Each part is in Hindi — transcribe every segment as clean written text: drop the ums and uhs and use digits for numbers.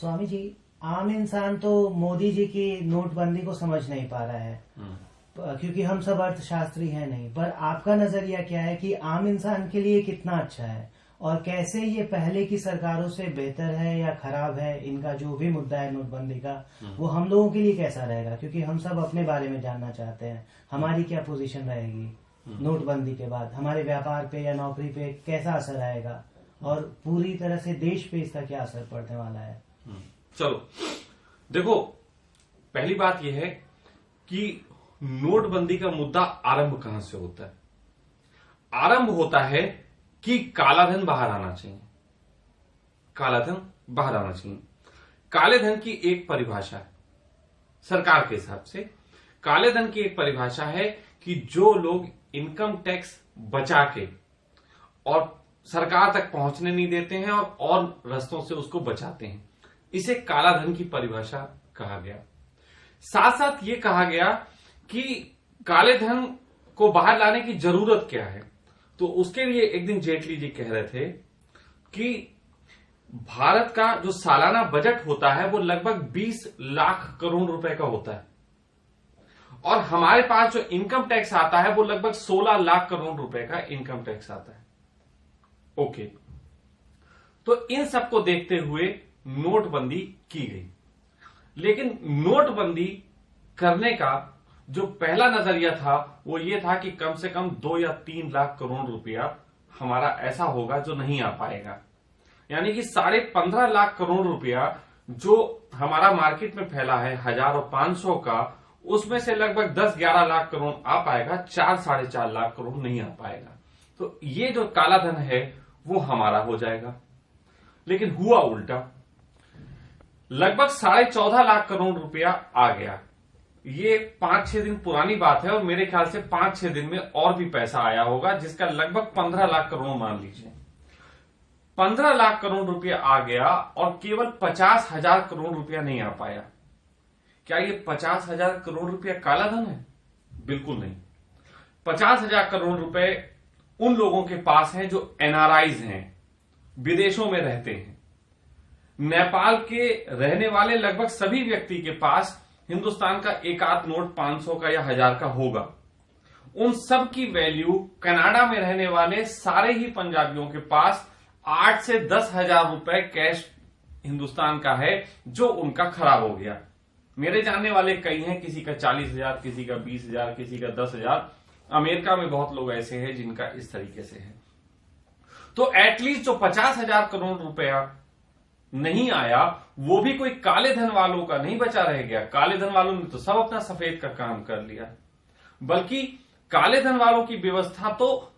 स्वामी जी, आम इंसान तो मोदी जी की नोटबंदी को समझ नहीं पा रहा है, क्योंकि हम सब अर्थशास्त्री हैं नहीं। पर आपका नजरिया क्या है कि आम इंसान के लिए कितना अच्छा है और कैसे ये पहले की सरकारों से बेहतर है या खराब है? इनका जो भी मुद्दा है नोटबंदी का, वो हम लोगों के लिए कैसा रहेगा? क्योंकि हम सब अपने बारे में जानना चाहते हैं, हमारी क्या पोजीशन रहेगी नोटबंदी के बाद, हमारे व्यापार पे या नौकरी पे कैसा असर आएगा और पूरी तरह से देश पे इसका क्या असर पड़ने वाला है? चलो देखो, पहली बात यह है कि नोटबंदी का मुद्दा आरंभ कहां से होता है? आरंभ होता है कि कालाधन बाहर आना चाहिए। कालाधन बाहर आना चाहिए। काले धन की एक परिभाषा है सरकार के हिसाब से। काले धन की एक परिभाषा है कि जो लोग इनकम टैक्स बचा के और सरकार तक पहुंचने नहीं देते हैं और रस्तों से उसको बचाते हैं, इसे काला धन की परिभाषा कहा गया। साथ साथ ये कहा गया कि काले धन को बाहर लाने की जरूरत क्या है। तो उसके लिए एक दिन जेटली जी कह रहे थे कि भारत का जो सालाना बजट होता है वो लगभग 20 लाख करोड़ रुपए का होता है और हमारे पास जो इनकम टैक्स आता है वो लगभग 16 लाख करोड़ रुपए का इनकम टैक्स आता है। ओके, तो इन सबको देखते हुए नोटबंदी की गई। लेकिन नोटबंदी करने का जो पहला नजरिया था वो ये था कि कम से कम 2 या 3 लाख करोड़ रुपया हमारा ऐसा होगा जो नहीं आ पाएगा, यानी कि 15.5 लाख करोड़ रुपया जो हमारा मार्केट में फैला है 1000 और 500 का, उसमें से लगभग 10-11 लाख करोड़ आ पाएगा, 4-4.5 लाख करोड़ नहीं आ पाएगा। तो ये जो काला धन है वो हमारा हो जाएगा। लेकिन हुआ उल्टा, लगभग 14.5 लाख करोड़ रुपया आ गया। ये 5-6 दिन पुरानी बात है और मेरे ख्याल से 5-6 दिन में और भी पैसा आया होगा, जिसका लगभग 15 लाख करोड़ मान लीजिए। 15 लाख करोड़ रुपया आ गया और केवल 50,000 करोड़ रुपया नहीं आ पाया। क्या ये 50,000 करोड़ रुपया काला धन है? बिल्कुल नहीं। 50,000 करोड़ रुपए उन लोगों के पास हैं जो एनआरआईज हैं, विदेशों में रहते हैं। नेपाल के रहने वाले लगभग सभी व्यक्ति के पास हिंदुस्तान का एक आध नोट 500 का या 1000 का होगा। उन सब की वैल्यू कनाडा में रहने वाले सारे ही पंजाबियों के पास 8 से 10,000 रुपए कैश हिंदुस्तान का है जो उनका खराब हो गया। मेरे जानने वाले कई हैं, किसी का 40,000, किसी का 20,000, किसी का 10,000। अमेरिका में बहुत लोग ऐसे हैं जिनका इस तरीके से है। तो एटलीस्ट जो 50,000 करोड़ रुपया नहीं आया वो भी कोई काले धन वालों का नहीं बचा रह गया। काले धन वालों ने तो सब अपना सफेद का काम कर लिया, बल्कि काले धन वालों की व्यवस्था तो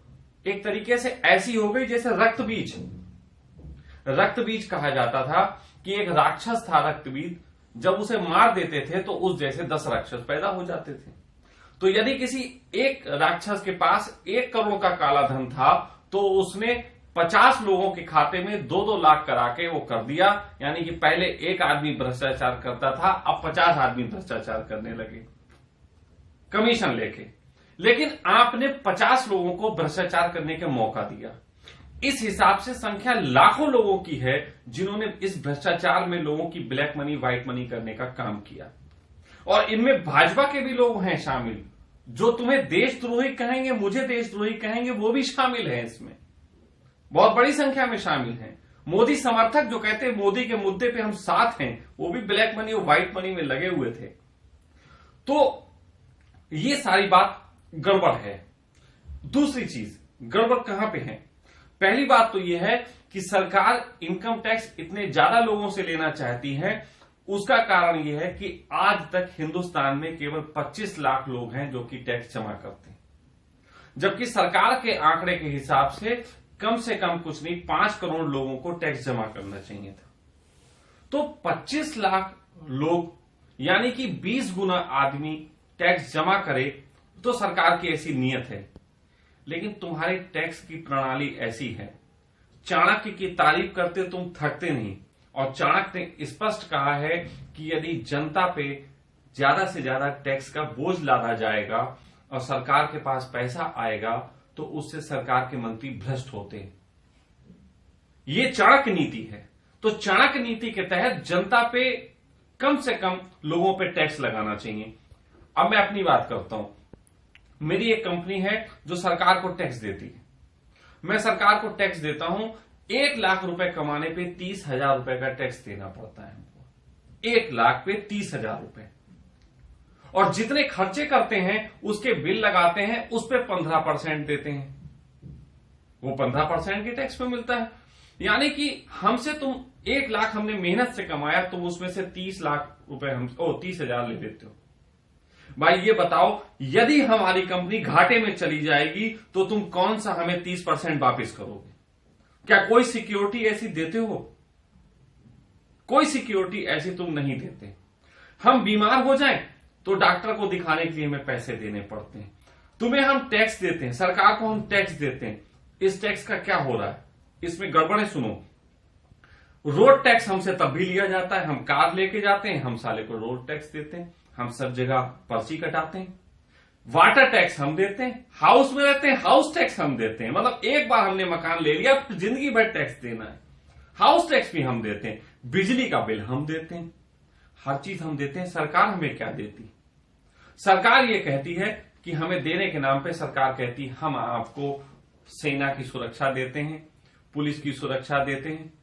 एक तरीके से ऐसी हो गई जैसे रक्त बीज। रक्त बीज कहा जाता था कि एक राक्षस था रक्त बीज, जब उसे मार देते थे तो उस जैसे 10 राक्षस पैदा हो जाते थे। तो यदि किसी एक राक्षस के पास 1 करोड़ का काला धन था तो उसने 50 लोगों के खाते में 2-2 लाख करा के वो कर दिया। यानी कि पहले एक आदमी भ्रष्टाचार करता था, अब 50 आदमी भ्रष्टाचार करने लगे कमीशन लेके। लेकिन आपने 50 लोगों को भ्रष्टाचार करने का मौका दिया। इस हिसाब से संख्या लाखों लोगों की है जिन्होंने इस भ्रष्टाचार में लोगों की ब्लैक मनी व्हाइट मनी करने का काम किया। और इनमें भाजपा के भी लोग हैं शामिल, जो तुम्हें देशद्रोही कहेंगे, मुझे देशद्रोही कहेंगे, वो भी शामिल है इसमें, बहुत बड़ी संख्या में शामिल हैं। मोदी समर्थक जो कहते हैं मोदी के मुद्दे पे हम साथ हैं, वो भी ब्लैक मनी और व्हाइट मनी में लगे हुए थे। तो ये सारी बात गड़बड़ है। दूसरी चीज गड़बड़ कहां पे है? पहली बात तो यह है कि सरकार इनकम टैक्स इतने ज्यादा लोगों से लेना चाहती है। उसका कारण यह है कि आज तक हिंदुस्तान में केवल 25 लाख लोग हैं जो कि टैक्स जमा करते हैं, जबकि सरकार के आंकड़े के हिसाब से कम कुछ नहीं 5 करोड़ लोगों को टैक्स जमा करना चाहिए था। तो 25 लाख लोग यानी कि 20 गुना आदमी टैक्स जमा करे तो सरकार की ऐसी नीयत है। लेकिन तुम्हारी टैक्स की प्रणाली ऐसी है, चाणक्य की तारीफ करते तुम थकते नहीं। और चाणक्य ने स्पष्ट कहा है कि यदि जनता पे ज्यादा से ज्यादा टैक्स का बोझ लादा जाएगा और सरकार के पास पैसा आएगा तो उससे सरकार के मंत्री भ्रष्ट होते हैं। ये चाणक्य नीति है। तो चाणक्य नीति के तहत जनता पे कम से कम लोगों पे टैक्स लगाना चाहिए। अब मैं अपनी बात करता हूं। मेरी एक कंपनी है जो सरकार को टैक्स देती है। मैं सरकार को टैक्स देता हूं, 1 लाख रुपए कमाने पे 30,000 रुपए का टैक्स देना पड़ता है हमको। 1 लाख पे 30,000 रुपए। और जितने खर्चे करते हैं उसके बिल लगाते हैं, उस पे 15% देते हैं। वो 15% की टैक्स पे मिलता है। यानी कि हमसे तुम 1 लाख हमने मेहनत से कमाया, तुम उसमें से 30 लाख रुपए हम 30,000 ले लेते हो। भाई ये बताओ, यदि हमारी कंपनी घाटे में चली जाएगी तो तुम कौन सा हमें 30% वापस करोगे? क्या कोई सिक्योरिटी ऐसी देते हो? कोई सिक्योरिटी ऐसी तुम नहीं देते। हम बीमार हो जाएं तो डॉक्टर को दिखाने के लिए हमें पैसे देने पड़ते हैं। तुम्हें हम टैक्स देते हैं, सरकार को हम टैक्स देते हैं। इस टैक्स का क्या हो रहा है? इसमें गड़बड़े सुनो। रोड टैक्स हमसे तब भी लिया जाता है, हम कार लेके जाते हैं, हम साले को रोड टैक्स देते हैं, हम सब जगह पर्ची कटाते हैं। वाटर टैक्स हम देते हैं, हाउस में रहते हैं हाउस टैक्स हम देते हैं। मतलब एक बार हमने मकान ले लिया, जिंदगी भर टैक्स देना है। हाउस टैक्स भी हम देते हैं, बिजली का बिल हम देते हैं, हर चीज हम देते हैं। सरकार हमें क्या देती? सरकार ये कहती है कि हमें देने के नाम पे सरकार कहती है हम आपको सेना की सुरक्षा देते हैं, पुलिस की सुरक्षा देते हैं,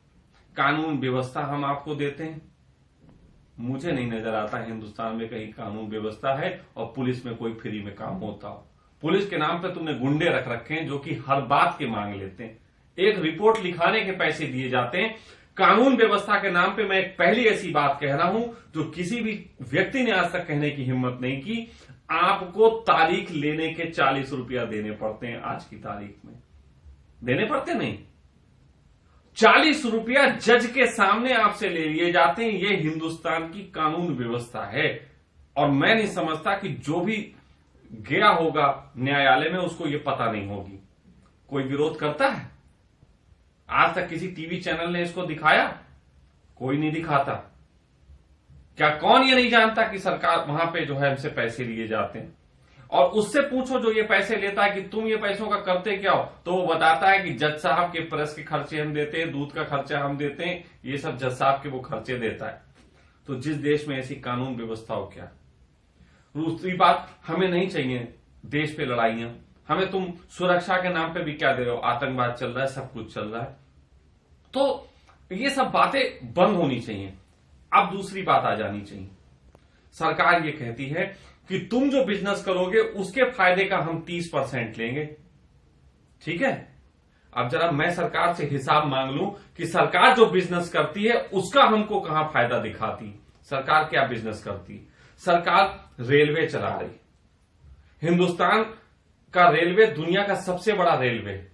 कानून व्यवस्था हम आपको देते हैं। मुझे नहीं नजर आता हिंदुस्तान में कहीं कानून व्यवस्था है और पुलिस में कोई फ्री में काम होता हो। पुलिस के नाम पे तुमने गुंडे रख रखे हैं जो कि हर बात के मांग लेते हैं, एक रिपोर्ट लिखाने के पैसे दिए जाते हैं। कानून व्यवस्था के नाम पे मैं एक पहली ऐसी बात कह रहा हूं जो किसी भी व्यक्ति ने आज तक कहने की हिम्मत नहीं की। आपको तारीख लेने के 40 रुपया देने पड़ते हैं। आज की तारीख में देने पड़ते नहीं, 40 रुपया जज के सामने आपसे ले लिए जाते हैं। ये हिंदुस्तान की कानून व्यवस्था है। और मैं नहीं समझता कि जो भी गया होगा न्यायालय में उसको ये पता नहीं होगी। कोई विरोध करता है? आज तक किसी टीवी चैनल ने इसको दिखाया? कोई नहीं दिखाता। क्या कौन ये नहीं जानता कि सरकार वहां पे जो है हमसे पैसे लिए जाते हैं? और उससे पूछो जो ये पैसे लेता है कि तुम ये पैसों का करते क्या हो, तो वो बताता है कि जज साहब के प्रेस के खर्चे हम देते हैं, दूध का खर्चा हम देते हैं, ये सब जज साहब के वो खर्चे देता है। तो जिस देश में ऐसी कानून व्यवस्था हो, क्या दूसरी बात, हमें नहीं चाहिए देश पे लड़ाइयां। हमें तुम सुरक्षा के नाम पे भी क्या दे रहे हो? आतंकवाद चल रहा है, सब कुछ चल रहा है। तो ये सब बातें बंद होनी चाहिए। अब दूसरी बात आ जानी चाहिए। सरकार ये कहती है कि तुम जो बिजनेस करोगे उसके फायदे का हम 30% लेंगे। ठीक है, अब जरा मैं सरकार से हिसाब मांग लूं कि सरकार जो बिजनेस करती है उसका हमको कहां फायदा दिखाती। सरकार क्या बिजनेस करती? सरकार रेलवे चला रही। हिंदुस्तान का रेलवे दुनिया का सबसे बड़ा रेलवे,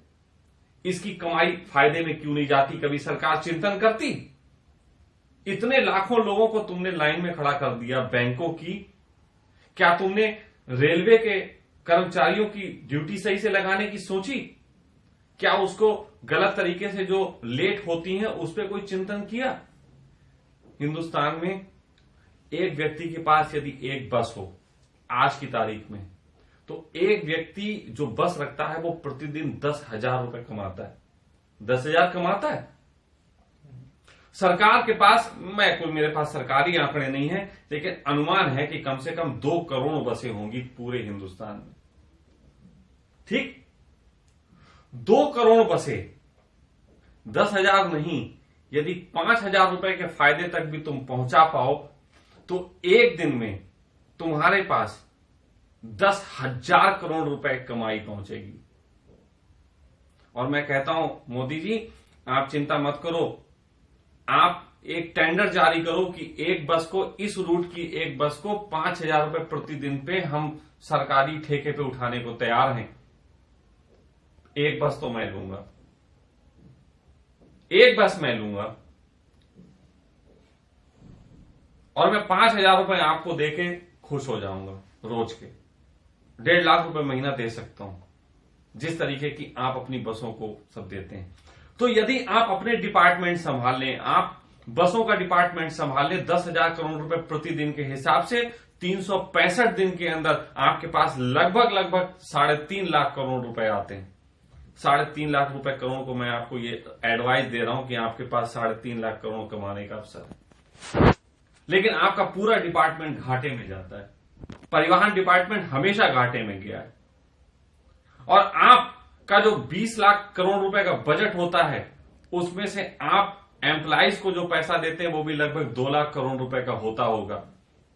इसकी कमाई फायदे में क्यों नहीं जाती? कभी सरकार चिंतन करती? इतने लाखों लोगों को तुमने लाइन में खड़ा कर दिया बैंकों की, क्या तुमने रेलवे के कर्मचारियों की ड्यूटी सही से लगाने की सोची? क्या उसको गलत तरीके से जो लेट होती हैं उस पर कोई चिंतन किया? हिंदुस्तान में एक व्यक्ति के पास यदि एक बस हो आज की तारीख में, तो एक व्यक्ति जो बस रखता है वो प्रतिदिन 10,000 रुपए कमाता है। 10,000 कमाता है। सरकार के पास, मेरे पास सरकारी आंकड़े नहीं है, लेकिन अनुमान है कि कम से कम 2 करोड़ बसें होंगी पूरे हिंदुस्तान में। ठीक, 2 करोड़ बसें, 10,000 नहीं, यदि 5,000 रुपए के फायदे तक भी तुम पहुंचा पाओ तो एक दिन में तुम्हारे पास 10,000 करोड़ रुपए कमाई पहुंचेगी। और मैं कहता हूं मोदी जी, आप चिंता मत करो, आप एक टेंडर जारी करो कि एक बस को, इस रूट की एक बस को 5,000 रुपए प्रतिदिन पे हम सरकारी ठेके पे उठाने को तैयार हैं। एक बस तो मैं लूंगा, एक बस मैं लूंगा और मैं 5,000 रुपए आपको देके खुश हो जाऊंगा। रोज के 1.5 लाख रुपए महीना दे सकता हूं, जिस तरीके की आप अपनी बसों को सब देते हैं। तो यदि आप अपने डिपार्टमेंट संभाल लें, आप बसों का डिपार्टमेंट संभाल लें, 10,000 करोड़ रुपए प्रतिदिन के हिसाब से 365 दिन के अंदर आपके पास लगभग 3.5 लाख करोड़ रुपए आते हैं। 3.5 लाख रुपए करोड़ को मैं आपको ये एडवाइस दे रहा हूं कि आपके पास 3.5 लाख करोड़ कमाने का अवसर है, लेकिन आपका पूरा डिपार्टमेंट घाटे में जाता है। परिवहन डिपार्टमेंट हमेशा घाटे में गया है और आपका जो 20 लाख करोड़ रुपए का बजट होता है उसमें से आप एम्प्लॉइज को जो पैसा देते हैं वो भी लगभग 2 लाख करोड़ रुपए का होता होगा।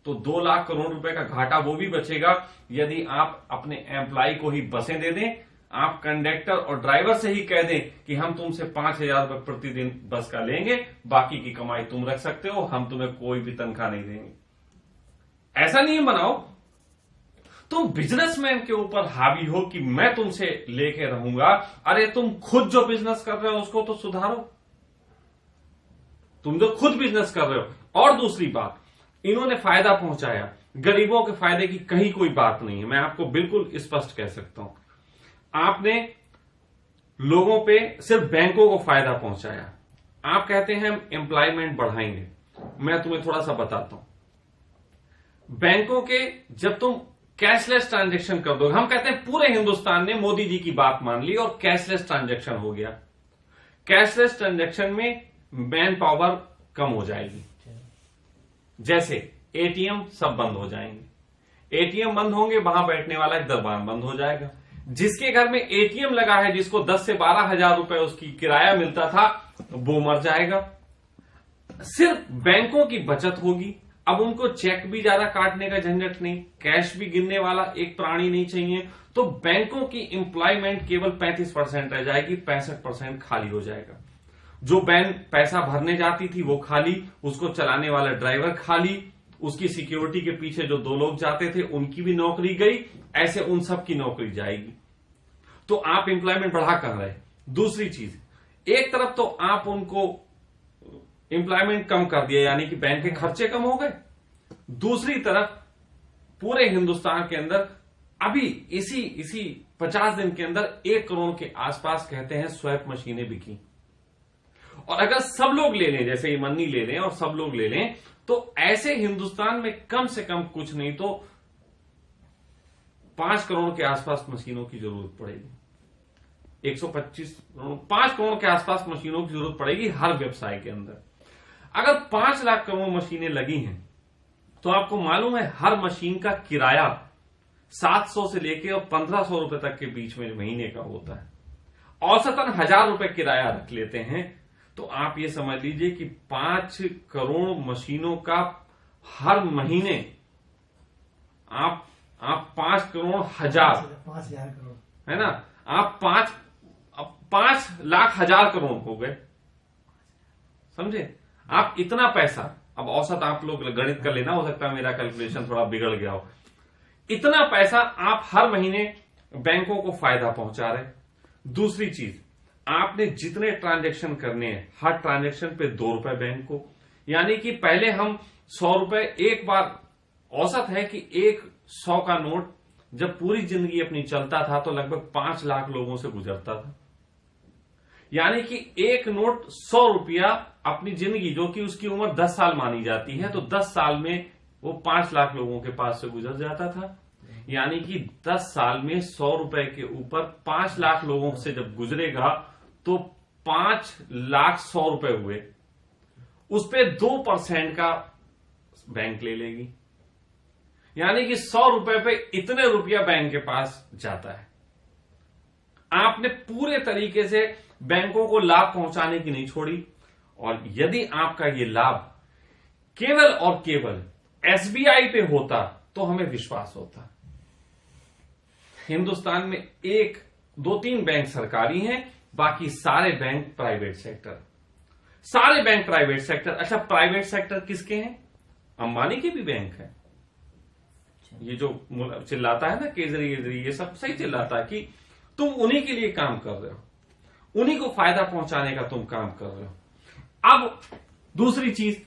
तो 2 लाख करोड़ रुपए का घाटा वो भी बचेगा यदि आप अपने एम्प्लॉय को ही बसें दे दें, आप कंडक्टर और ड्राइवर से ही कह दें कि हम तुमसे 5,000 रुपए प्रतिदिन बस का लेंगे, बाकी की कमाई तुम रख सकते हो, हम तुम्हें कोई भी तनख्वाह नहीं देंगे। ऐसा नियम बनाओ, तुम बिजनेसमैन के ऊपर हावी हो कि मैं तुमसे लेके रहूंगा। अरे तुम खुद जो बिजनेस कर रहे हो उसको तो सुधारो, तुम जो खुद बिजनेस कर रहे हो। और दूसरी बात, इन्होंने फायदा पहुंचाया, गरीबों के फायदे की कहीं कोई बात नहीं है, मैं आपको बिल्कुल स्पष्ट कह सकता हूं। आपने लोगों पे सिर्फ बैंकों को फायदा पहुंचाया। आप कहते हैं हम एम्प्लॉयमेंट बढ़ाएंगे, मैं तुम्हें थोड़ा सा बताता हूं। बैंकों के जब तुम कैशलेस ट्रांजैक्शन कर दोगे, हम कहते हैं पूरे हिंदुस्तान ने मोदी जी की बात मान ली और कैशलेस ट्रांजैक्शन हो गया। कैशलेस ट्रांजैक्शन में मैन पावर कम हो जाएगी, जैसे एटीएम सब बंद हो जाएंगे। एटीएम बंद होंगे, वहां बैठने वाला एक दरबान बंद हो जाएगा। जिसके घर में एटीएम लगा है, जिसको 10 से 12 हजार रुपए उसकी किराया मिलता था, वो मर जाएगा। सिर्फ बैंकों की बचत होगी, अब उनको चेक भी ज्यादा काटने का झंझट नहीं, कैश भी गिनने वाला एक प्राणी नहीं चाहिए। तो बैंकों की एम्प्लॉयमेंट केवल 35% रह जाएगी, 65% खाली हो जाएगा। जो बैंक पैसा भरने जाती थी वो खाली, उसको चलाने वाला ड्राइवर खाली, उसकी सिक्योरिटी के पीछे जो 2 लोग जाते थे उनकी भी नौकरी गई, ऐसे उन सब की नौकरी जाएगी। तो आप एम्प्लॉयमेंट बढ़ा कर रहे। दूसरी चीज, एक तरफ तो आप उनको एम्प्लॉयमेंट कम कर दिया, यानी कि बैंक के खर्चे कम हो गए। दूसरी तरफ पूरे हिंदुस्तान के अंदर अभी इसी 50 दिन के अंदर 1 करोड़ के आसपास कहते हैं स्वैप मशीनें बिकी। और अगर सब लोग ले लें, जैसे मन्नी ले लें और सब लोग ले लें, तो ऐसे हिंदुस्तान में कम से कम कुछ नहीं तो 5 करोड़ के आसपास मशीनों की जरूरत पड़ेगी। 5 करोड़ के आसपास मशीनों की जरूरत पड़ेगी हर व्यवसाय के अंदर। अगर 5 लाख करोड़ मशीनें लगी हैं तो आपको मालूम है हर मशीन का किराया 700 से लेकर और 1500 रुपए तक के बीच में महीने का होता है। औसतन 1000 रुपए किराया रख लेते हैं, तो आप ये समझ लीजिए कि 5 करोड़ मशीनों का हर महीने आप 5 करोड़ हजार 5,000 करोड़ है ना, आप 5 लाख हजार करोड़ हो गए, समझे आप इतना पैसा। अब औसत आप लोग गणित कर लेना, हो सकता है मेरा कैलकुलेशन थोड़ा बिगड़ गया हो। इतना पैसा आप हर महीने बैंकों को फायदा पहुंचा रहे। दूसरी चीज, आपने जितने ट्रांजैक्शन करने हैं हर ट्रांजैक्शन पे 2 रुपए बैंक को, यानी कि पहले हम 100 रुपए एक बार, औसत है कि एक 100 का नोट जब पूरी जिंदगी अपनी चलता था तो लगभग 5 लाख लोगों से गुजरता था। यानी कि एक नोट 100 रुपया अपनी जिंदगी, जो कि उसकी उम्र 10 साल मानी जाती है, तो 10 साल में वो 5 लाख लोगों के पास से गुजर जाता था। यानी कि 10 साल में 100 रुपए के ऊपर 5 लाख लोगों से जब गुजरेगा तो 5 लाख 100 रुपए हुए, उस पे 2% का बैंक ले लेगी। यानी कि 100 रुपए पे इतने रुपया बैंक के पास जाता है। आपने पूरे तरीके से बैंकों को लाभ पहुंचाने की नहीं छोड़ी। और यदि आपका ये लाभ केवल और केवल एसबीआई पे होता तो हमें विश्वास होता। हिंदुस्तान में 1-2-3 बैंक सरकारी हैं, बाकी सारे बैंक प्राइवेट सेक्टर, सारे बैंक प्राइवेट सेक्टर। अच्छा, प्राइवेट सेक्टर किसके हैं? अंबानी के भी बैंक है। ये जो चिल्लाता है ना केजरी, ये सब सही चिल्लाता है कि तुम उन्हीं के लिए काम कर रहे हो, उन्हीं को फायदा पहुंचाने का तुम काम कर रहे हो। अब दूसरी चीज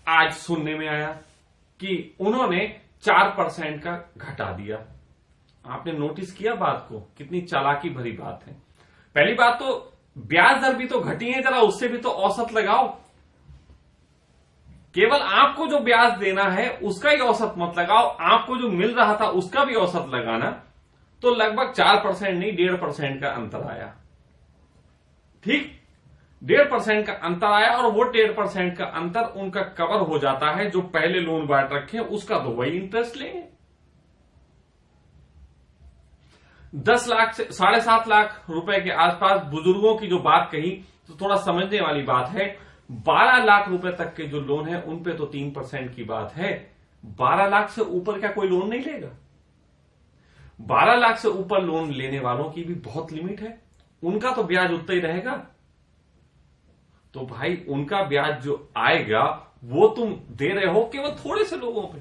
आज सुनने में आया कि उन्होंने 4% का घटा दिया। आपने नोटिस किया बात को? कितनी चालाकी भरी बात है। पहली बात तो ब्याज दर भी तो घटी है, जरा उससे भी तो औसत लगाओ। केवल आपको जो ब्याज देना है उसका ही औसत मत लगाओ, आपको जो मिल रहा था उसका भी औसत लगाना। तो लगभग 4% नहीं 1.5% का अंतर आया। ठीक 1.5% का अंतर आया और वो 1.5% का अंतर उनका कवर हो जाता है। जो पहले लोन बांट रखे हैं उसका तो वही इंटरेस्ट लेंगे। 10 लाख से 7.5 लाख रुपए के आसपास बुजुर्गों की जो बात कही तो थोड़ा समझने वाली बात है। 12 लाख रुपए तक के जो लोन है उन पे तो 3% की बात है। 12 लाख से ऊपर क्या कोई लोन नहीं लेगा? 12 लाख से ऊपर लोन लेने वालों की भी बहुत लिमिट है, उनका तो ब्याज उतना ही रहेगा। तो भाई उनका ब्याज जो आएगा वो तुम दे रहे हो केवल थोड़े से लोगों पे,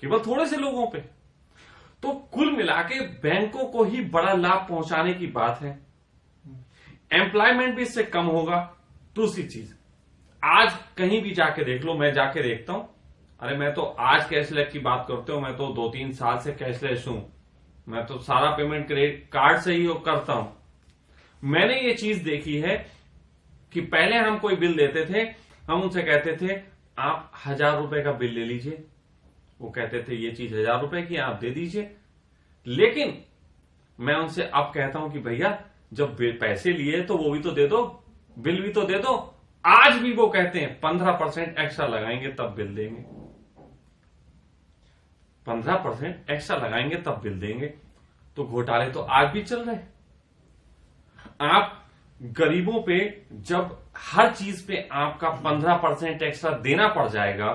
केवल थोड़े से लोगों पे। तो कुल मिला के बैंकों को ही बड़ा लाभ पहुंचाने की बात है। एम्प्लॉयमेंट भी इससे कम होगा। दूसरी चीज, आज कहीं भी जाके देख लो, मैं जाके देखता हूं, अरे मैं तो आज कैशलेस की बात करते हो, मैं तो 2-3 साल से कैशलेस हूं, मैं तो सारा पेमेंट क्रेडिट कार्ड से ही करता हूं। मैंने ये चीज देखी है कि पहले हम कोई बिल देते थे, हम उनसे कहते थे आप 1000 रुपए का बिल ले लीजिए, वो कहते थे ये चीज 1000 रुपए की आप दे दीजिए। लेकिन मैं उनसे अब कहता हूं कि भैया जब पैसे लिए तो वो भी तो दे दो, बिल भी तो दे दो। आज भी वो कहते हैं 15% एक्स्ट्रा लगाएंगे तब बिल देंगे, 15% एक्स्ट्रा लगाएंगे तब बिल देंगे। तो घोटाले तो आज भी चल रहे हैं। आप गरीबों पे जब हर चीज पे आपका 15% एक्स्ट्रा देना पड़ जाएगा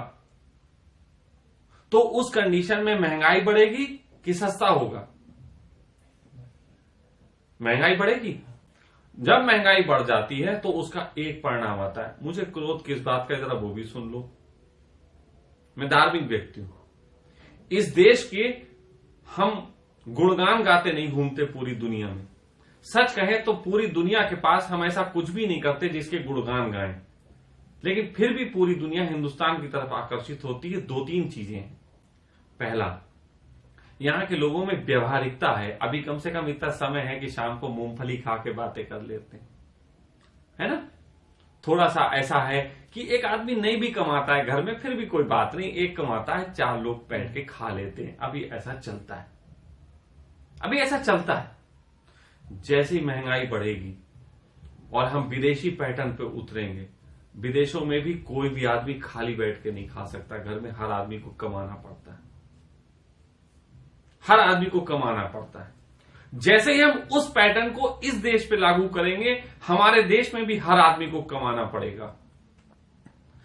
तो उस कंडीशन में महंगाई बढ़ेगी कि सस्ता होगा? महंगाई बढ़ेगी। जब महंगाई बढ़ जाती है तो उसका एक परिणाम आता है। मुझे क्रोध किस बात का, जरा वो भी सुन लो। मैं धार्मिक व्यक्ति हूं। इस देश के हम गुणगान गाते नहीं घूमते पूरी दुनिया में। सच कहे तो पूरी दुनिया के पास हम ऐसा कुछ भी नहीं करते जिसके गुणगान गाएं, लेकिन फिर भी पूरी दुनिया हिंदुस्तान की तरफ आकर्षित होती है। 2-3 चीजें हैं। पहला, यहां के लोगों में व्यवहारिकता है। अभी कम से कम इतना समय है कि शाम को मूंगफली खा के बातें कर लेते हैं, है ना। थोड़ा सा ऐसा है कि एक आदमी नहीं भी कमाता है घर में, फिर भी कोई बात नहीं, एक कमाता है 4 लोग बैठ के खा लेते हैं। अभी ऐसा चलता है, अभी ऐसा चलता है। जैसे ही महंगाई बढ़ेगी और हम विदेशी पैटर्न पे उतरेंगे, विदेशों में भी कोई भी आदमी खाली बैठ के नहीं खा सकता। घर में हर आदमी को कमाना पड़ता है, हर आदमी को कमाना पड़ता है। जैसे ही हम उस पैटर्न को इस देश पे लागू करेंगे, हमारे देश में भी हर आदमी को कमाना पड़ेगा।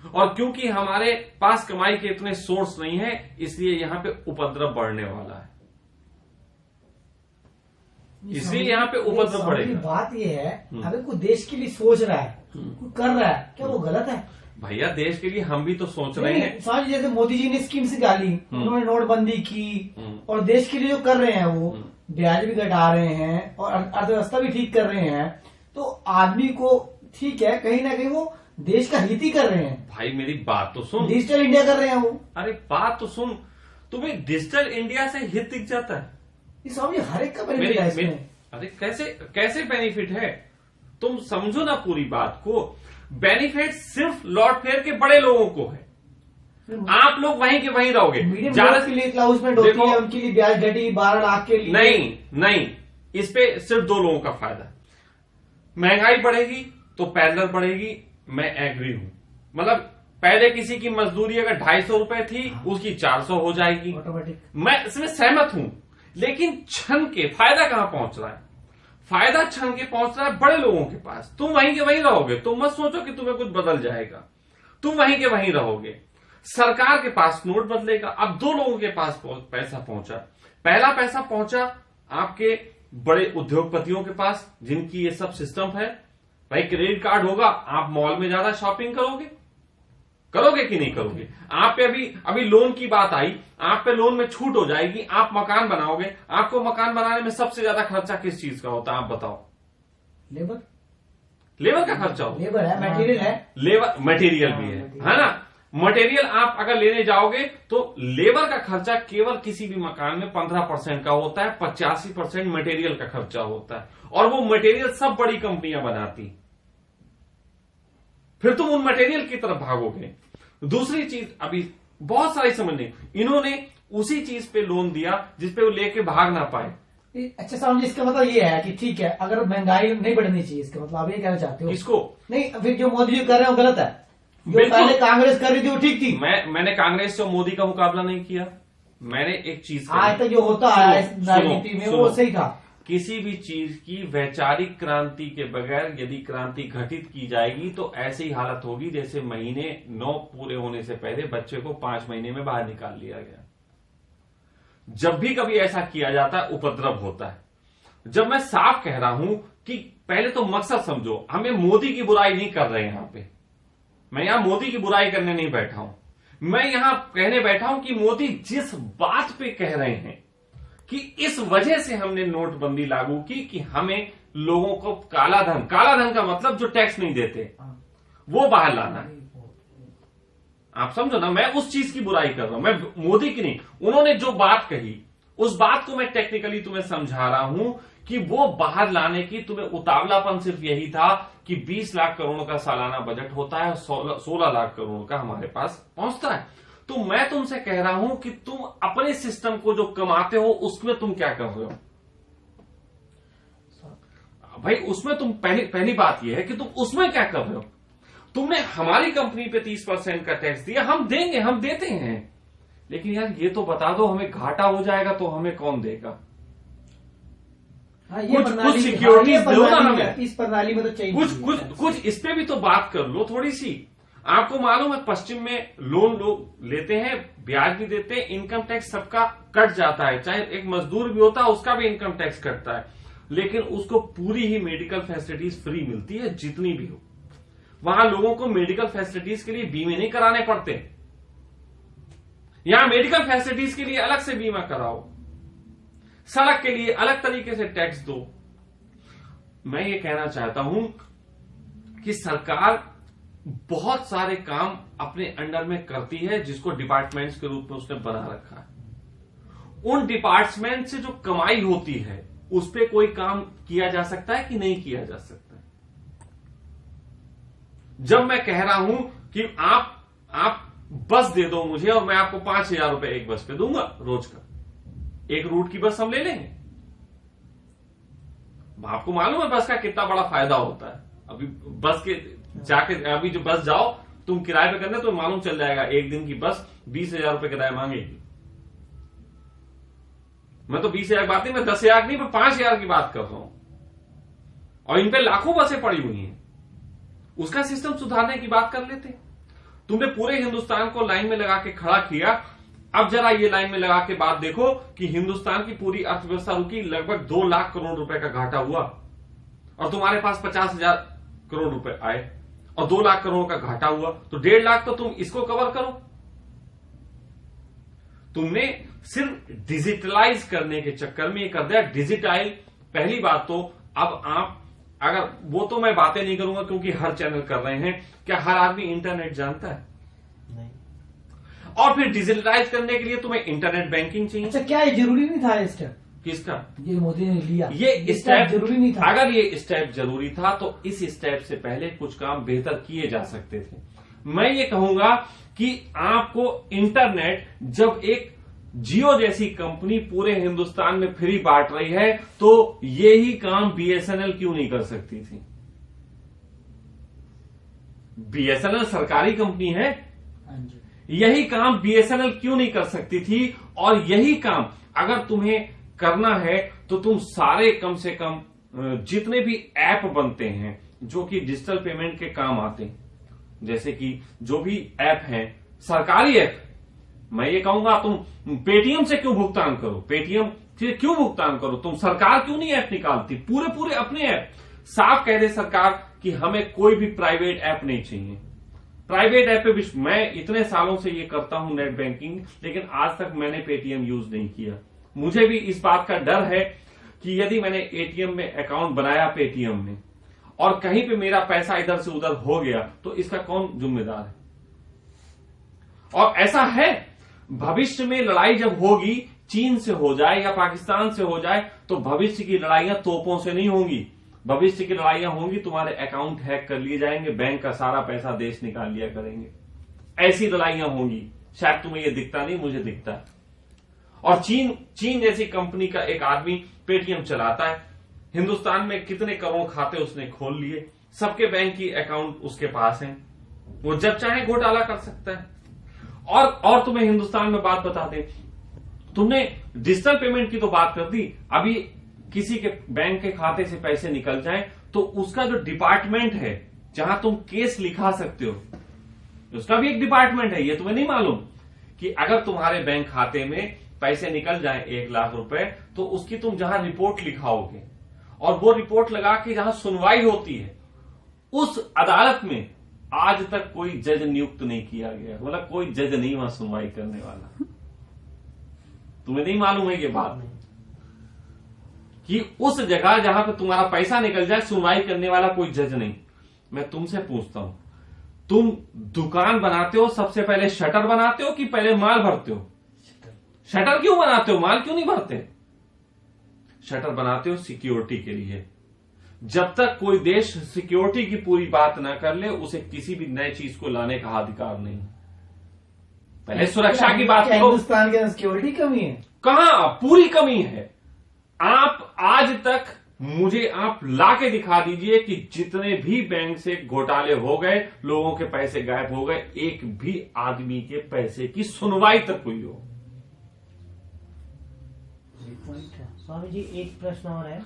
और क्योंकि हमारे पास कमाई के इतने सोर्स नहीं है, इसलिए यहां पे उपद्रव बढ़ने वाला है, इसलिए यहां पे उपद्रव बढ़ेगा। बात यह है, अगर कोई देश के लिए सोच रहा है, कोई कर रहा है, क्या वो गलत है? भैया देश के लिए हम भी तो सोच रहे हैं। समझ, जैसे मोदी जी ने स्कीम्स निकाली, उन्होंने नोटबंदी की, और देश के लिए जो कर रहे हैं वो ब्याज भी घटा रहे हैं और अर्थव्यवस्था भी ठीक कर रहे हैं, तो आदमी को ठीक है, कहीं ना कहीं वो देश का हित ही कर रहे हैं। भाई मेरी बात तो सुन, डिजिटल इंडिया कर रहे हैं वो। अरे बात तो सुन, तुम्हें डिजिटल इंडिया से हित दिख जाता है? स्वामी हर एक का बेनिफिट है इसमें। अरे कैसे बेनिफिट है? तुम समझो ना पूरी बात को। बेनिफिट सिर्फ लॉर्ड फेयर के बड़े लोगों को है। आप लोग वहीं के वहीं रहोगे। मीडियम क्लास के लिए क्लाउसमेंट होती है, उनके लिए ब्याज घटी 12 लाख के लिए। नहीं, इस पे सिर्फ 2 लोगों का फायदा। महंगाई बढ़ेगी तो पैरेलल बढ़ेगी, मैं एग्री हूं। मतलब पहले किसी की मजदूरी अगर 250 रुपए थी, उसकी 400 हो जाएगी, ऑटोमेटिक। मैं इसमें सहमत हूं। लेकिन क्षण के फायदा कहां पहुंच रहा है? फायदा क्षण के पहुंच रहा है बड़े लोगों के पास। तुम वहीं के वहीं रहोगे, तुम मत सोचो कि तुम्हें कुछ बदल जाएगा, तुम वहीं के वहीं रहोगे। सरकार के पास नोट बदलेगा। अब 2 लोगों के पास पैसा पहुंचा। पहला पैसा पहुंचा आपके बड़े उद्योगपतियों के पास, जिनकी ये सब सिस्टम है। भाई क्रेडिट कार्ड होगा, आप मॉल में ज्यादा शॉपिंग करोगे कि नहीं करोगे? आप पे अभी लोन की बात आई, आप पे लोन में छूट हो जाएगी, आप मकान बनाओगे। आपको मकान बनाने में सबसे ज्यादा खर्चा किस चीज का होता है, आप बताओ? लेबर का खर्चा हो। लेबर है, मटेरियल है, लेबर मटेरियल भी है ना। मटेरियल आप अगर लेने जाओगे तो लेबर का खर्चा केवल किसी भी मकान में 15% का होता है, 85% मटेरियल का खर्चा होता है। और वो मटेरियल सब बड़ी कंपनियां बनाती, फिर तुम उन मटेरियल की तरफ भागोगे। दूसरी चीज अभी बहुत सारी समझने, इन्होंने उसी चीज पे लोन दिया जिसपे वो लेके भाग ना पाए। अच्छा साहब जी, इसका मतलब ये है कि ठीक है, अगर महंगाई नहीं बढ़नी चाहिए, इसका मतलब आप ये कहना चाहते हो? इसको नहीं, फिर जो मोदी जी कर रहे हैं वो गलत है। जो बिल्कुल। पहले कांग्रेस कर रही थी वो ठीक थी। मैंने कांग्रेस से मोदी का मुकाबला नहीं किया। मैंने एक चीज कही, आज तक जो होता आया इस राजनीति में वो सही था। किसी भी चीज की वैचारिक क्रांति के बगैर यदि क्रांति घटित की जाएगी तो ऐसी हालत होगी जैसे महीने 9 पूरे होने से पहले बच्चे को 5 महीने में बाहर निकाल लिया गया। जब भी कभी ऐसा किया जाता है उपद्रव होता है। जब मैं साफ कह रहा हूं कि पहले तो मकसद समझो, हमें मोदी की बुराई नहीं कर रहे हैं यहां पे। मैं यहां मोदी की बुराई करने नहीं बैठा हूं, मैं यहां कहने बैठा हूं कि मोदी जिस बात पे कह रहे हैं कि इस वजह से हमने नोटबंदी लागू की कि हमें लोगों को काला धन का मतलब जो टैक्स नहीं देते वो बाहर लाना है। आप समझो ना, मैं उस चीज की बुराई कर रहा हूं, मैं मोदी की नहीं। उन्होंने जो बात कही उस बात को मैं टेक्निकली तुम्हें समझा रहा हूं कि वो बाहर लाने की तुम्हें उतावलापन सिर्फ यही था कि 20 लाख करोड़ का सालाना बजट होता है और 16 लाख करोड़ का हमारे पास पहुंचता है। तो मैं तुमसे कह रहा हूं कि तुम अपने सिस्टम को जो कमाते हो उसमें तुम क्या कर रहे हो भाई? उसमें तुम पहली बात यह है कि तुम उसमें क्या कर रहे हो। तुमने हमारी कंपनी पे 30% का टैक्स दिया, हम देंगे, हम देते हैं, लेकिन यार ये तो बता दो हमें घाटा हो जाएगा तो हमें कौन देगा? कुछ सिक्योरिटीज दो ना हमें। इस प्रणाली में तो चाहिए कुछ इस पे भी तो बात कर लो थोड़ी सी। आपको मालूम है पश्चिम में लोन लोग लेते हैं, ब्याज भी देते हैं, इनकम टैक्स सबका कट जाता है, चाहे एक मजदूर भी होता है उसका भी इनकम टैक्स कटता है, लेकिन उसको पूरी ही मेडिकल फैसिलिटीज फ्री मिलती है जितनी भी हो। वहां लोगों को मेडिकल फैसिलिटीज के लिए बीमे नहीं कराने पड़ते। यहां मेडिकल फैसिलिटीज के लिए अलग से बीमा कराओ, सड़क के लिए अलग तरीके से टैक्स दो। मैं ये कहना चाहता हूं कि सरकार बहुत सारे काम अपने अंडर में करती है जिसको डिपार्टमेंट्स के रूप में उसने बना रखा है। उन डिपार्टमेंट से जो कमाई होती है उस पर कोई काम किया जा सकता है कि नहीं किया जा सकता? जब मैं कह रहा हूं कि आप बस दे दो मुझे और मैं आपको 5,000 रुपए एक बस पे दूंगा रोज का, एक रूट की बस हम ले लेंगे। आपको मालूम है बस का कितना बड़ा फायदा होता है। अभी बस के जाके अभी जो बस जाओ तुम किराए पे करने तो मालूम चल जाएगा, एक दिन की बस 20,000 रुपए किराया मांगेगी। मैं तो 20,000 की बात नहीं, मैं 10,000 नहीं, मैं 5,000 की बात कर रहा हूं, और इन पे लाखों बसें पड़ी हुई हैं। उसका सिस्टम सुधारने की बात कर लेते। तुमने पूरे हिंदुस्तान को लाइन में लगा के खड़ा किया, अब जरा ये लाइन में लगा के बात देखो कि हिंदुस्तान की पूरी अर्थव्यवस्था रुकी, लगभग 2 लाख करोड़ रुपए का घाटा हुआ, और तुम्हारे पास 50,000 करोड़ रुपए आए और 2 लाख करोड़ का घाटा हुआ, तो 1.5 लाख तो तुम इसको कवर करो। तुमने सिर्फ डिजिटलाइज करने के चक्कर में ये कर दिया डिजिटाइल। पहली बात तो अब आप अगर वो तो मैं बातें नहीं करूंगा क्योंकि हर चैनल कर रहे हैं, क्या हर आदमी इंटरनेट जानता है? नहीं। और फिर डिजिटलाइज करने के लिए तुम्हें इंटरनेट बैंकिंग चाहिए। अच्छा, क्या ये जरूरी नहीं था ये स्टेप? किसका? ये मोदी ने लिया, ये स्टेप जरूरी नहीं था। अगर ये स्टेप जरूरी था तो इस स्टेप से पहले कुछ काम बेहतर किए जा सकते थे। मैं ये कहूंगा कि आपको इंटरनेट जब एक जियो जैसी कंपनी पूरे हिंदुस्तान में फ्री बांट रही है तो यही काम बीएसएनएल क्यों नहीं कर सकती थी? बीएसएनएल सरकारी कंपनी है, यही काम बीएसएनएल क्यों नहीं कर सकती थी? और यही काम अगर तुम्हें करना है तो तुम सारे कम से कम जितने भी ऐप बनते हैं जो कि डिजिटल पेमेंट के काम आते हैं, जैसे कि जो भी ऐप हैं सरकारी ऐप, मैं ये कहूंगा तुम पेटीएम से क्यों भुगतान करो, पेटीएम से क्यों भुगतान करो, तुम सरकार क्यों नहीं ऐप निकालती? पूरे अपने ऐप साफ कह दे सरकार कि हमें कोई भी प्राइवेट ऐप नहीं चाहिए। प्राइवेट ऐप पे भी मैं इतने सालों से ये करता हूं नेट बैंकिंग, लेकिन आज तक मैंने पेटीएम यूज नहीं किया। मुझे भी इस बात का डर है कि यदि मैंने एटीएम में अकाउंट बनाया पेटीएम में और कहीं पे मेरा पैसा इधर से उधर हो गया तो इसका कौन जिम्मेदार है? और ऐसा है भविष्य में लड़ाई जब होगी चीन से हो जाए या पाकिस्तान से हो जाए तो भविष्य की लड़ाइयां तोपों से नहीं होंगी, भविष्य की लड़ाइयां होंगी तुम्हारे अकाउंट हैक कर लिए जाएंगे, बैंक का सारा पैसा देश निकाल लिया करेंगे, ऐसी लड़ाइयां होंगी। शायद तुम्हें यह दिखता नहीं, मुझे दिखता है। और चीन जैसी कंपनी का एक आदमी पेटीएम चलाता है, हिंदुस्तान में कितने करोड़ खाते उसने खोल लिए, सबके बैंक की अकाउंट उसके पास हैं, वो जब चाहे घोटाला कर सकता है। और तुम्हें हिंदुस्तान में बात बता दें, तुमने डिजिटल पेमेंट की तो बात कर दी, अभी किसी के बैंक के खाते से पैसे निकल जाएं तो उसका जो डिपार्टमेंट है जहां तुम केस लिखा सकते हो, उसका भी एक डिपार्टमेंट है। ये तुम्हें नहीं मालूम कि अगर तुम्हारे बैंक खाते में पैसे निकल जाए 1 लाख रुपए, तो उसकी तुम जहां रिपोर्ट लिखाओगे और वो रिपोर्ट लगा के जहां सुनवाई होती है, उस अदालत में आज तक कोई जज नियुक्त नहीं किया गया, मतलब कोई जज नहीं वहां सुनवाई करने वाला। तुम्हें नहीं मालूम है ये बात कि उस जगह जहां पे तुम्हारा पैसा निकल जाए सुनवाई करने वाला कोई जज नहीं। मैं तुमसे पूछता हूं, तुम दुकान बनाते हो सबसे पहले शटर बनाते हो कि पहले माल भरते हो? शटर क्यों बनाते हो, माल क्यों नहीं भरते? शटर बनाते हो सिक्योरिटी के लिए। जब तक कोई देश सिक्योरिटी की पूरी बात ना कर ले, उसे किसी भी नई चीज को लाने का अधिकार नहीं। पहले सुरक्षा की बात करो। हिंदुस्तान के अंदर सिक्योरिटी कमी है? कहां, पूरी कमी है। आप आज तक मुझे आप लाके दिखा दीजिए कि जितने भी बैंक से घोटाले हो गए, लोगों के पैसे गायब हो गए, एक भी आदमी के पैसे की सुनवाई तक हुई हो। स्वामी जी एक प्रश्न और है,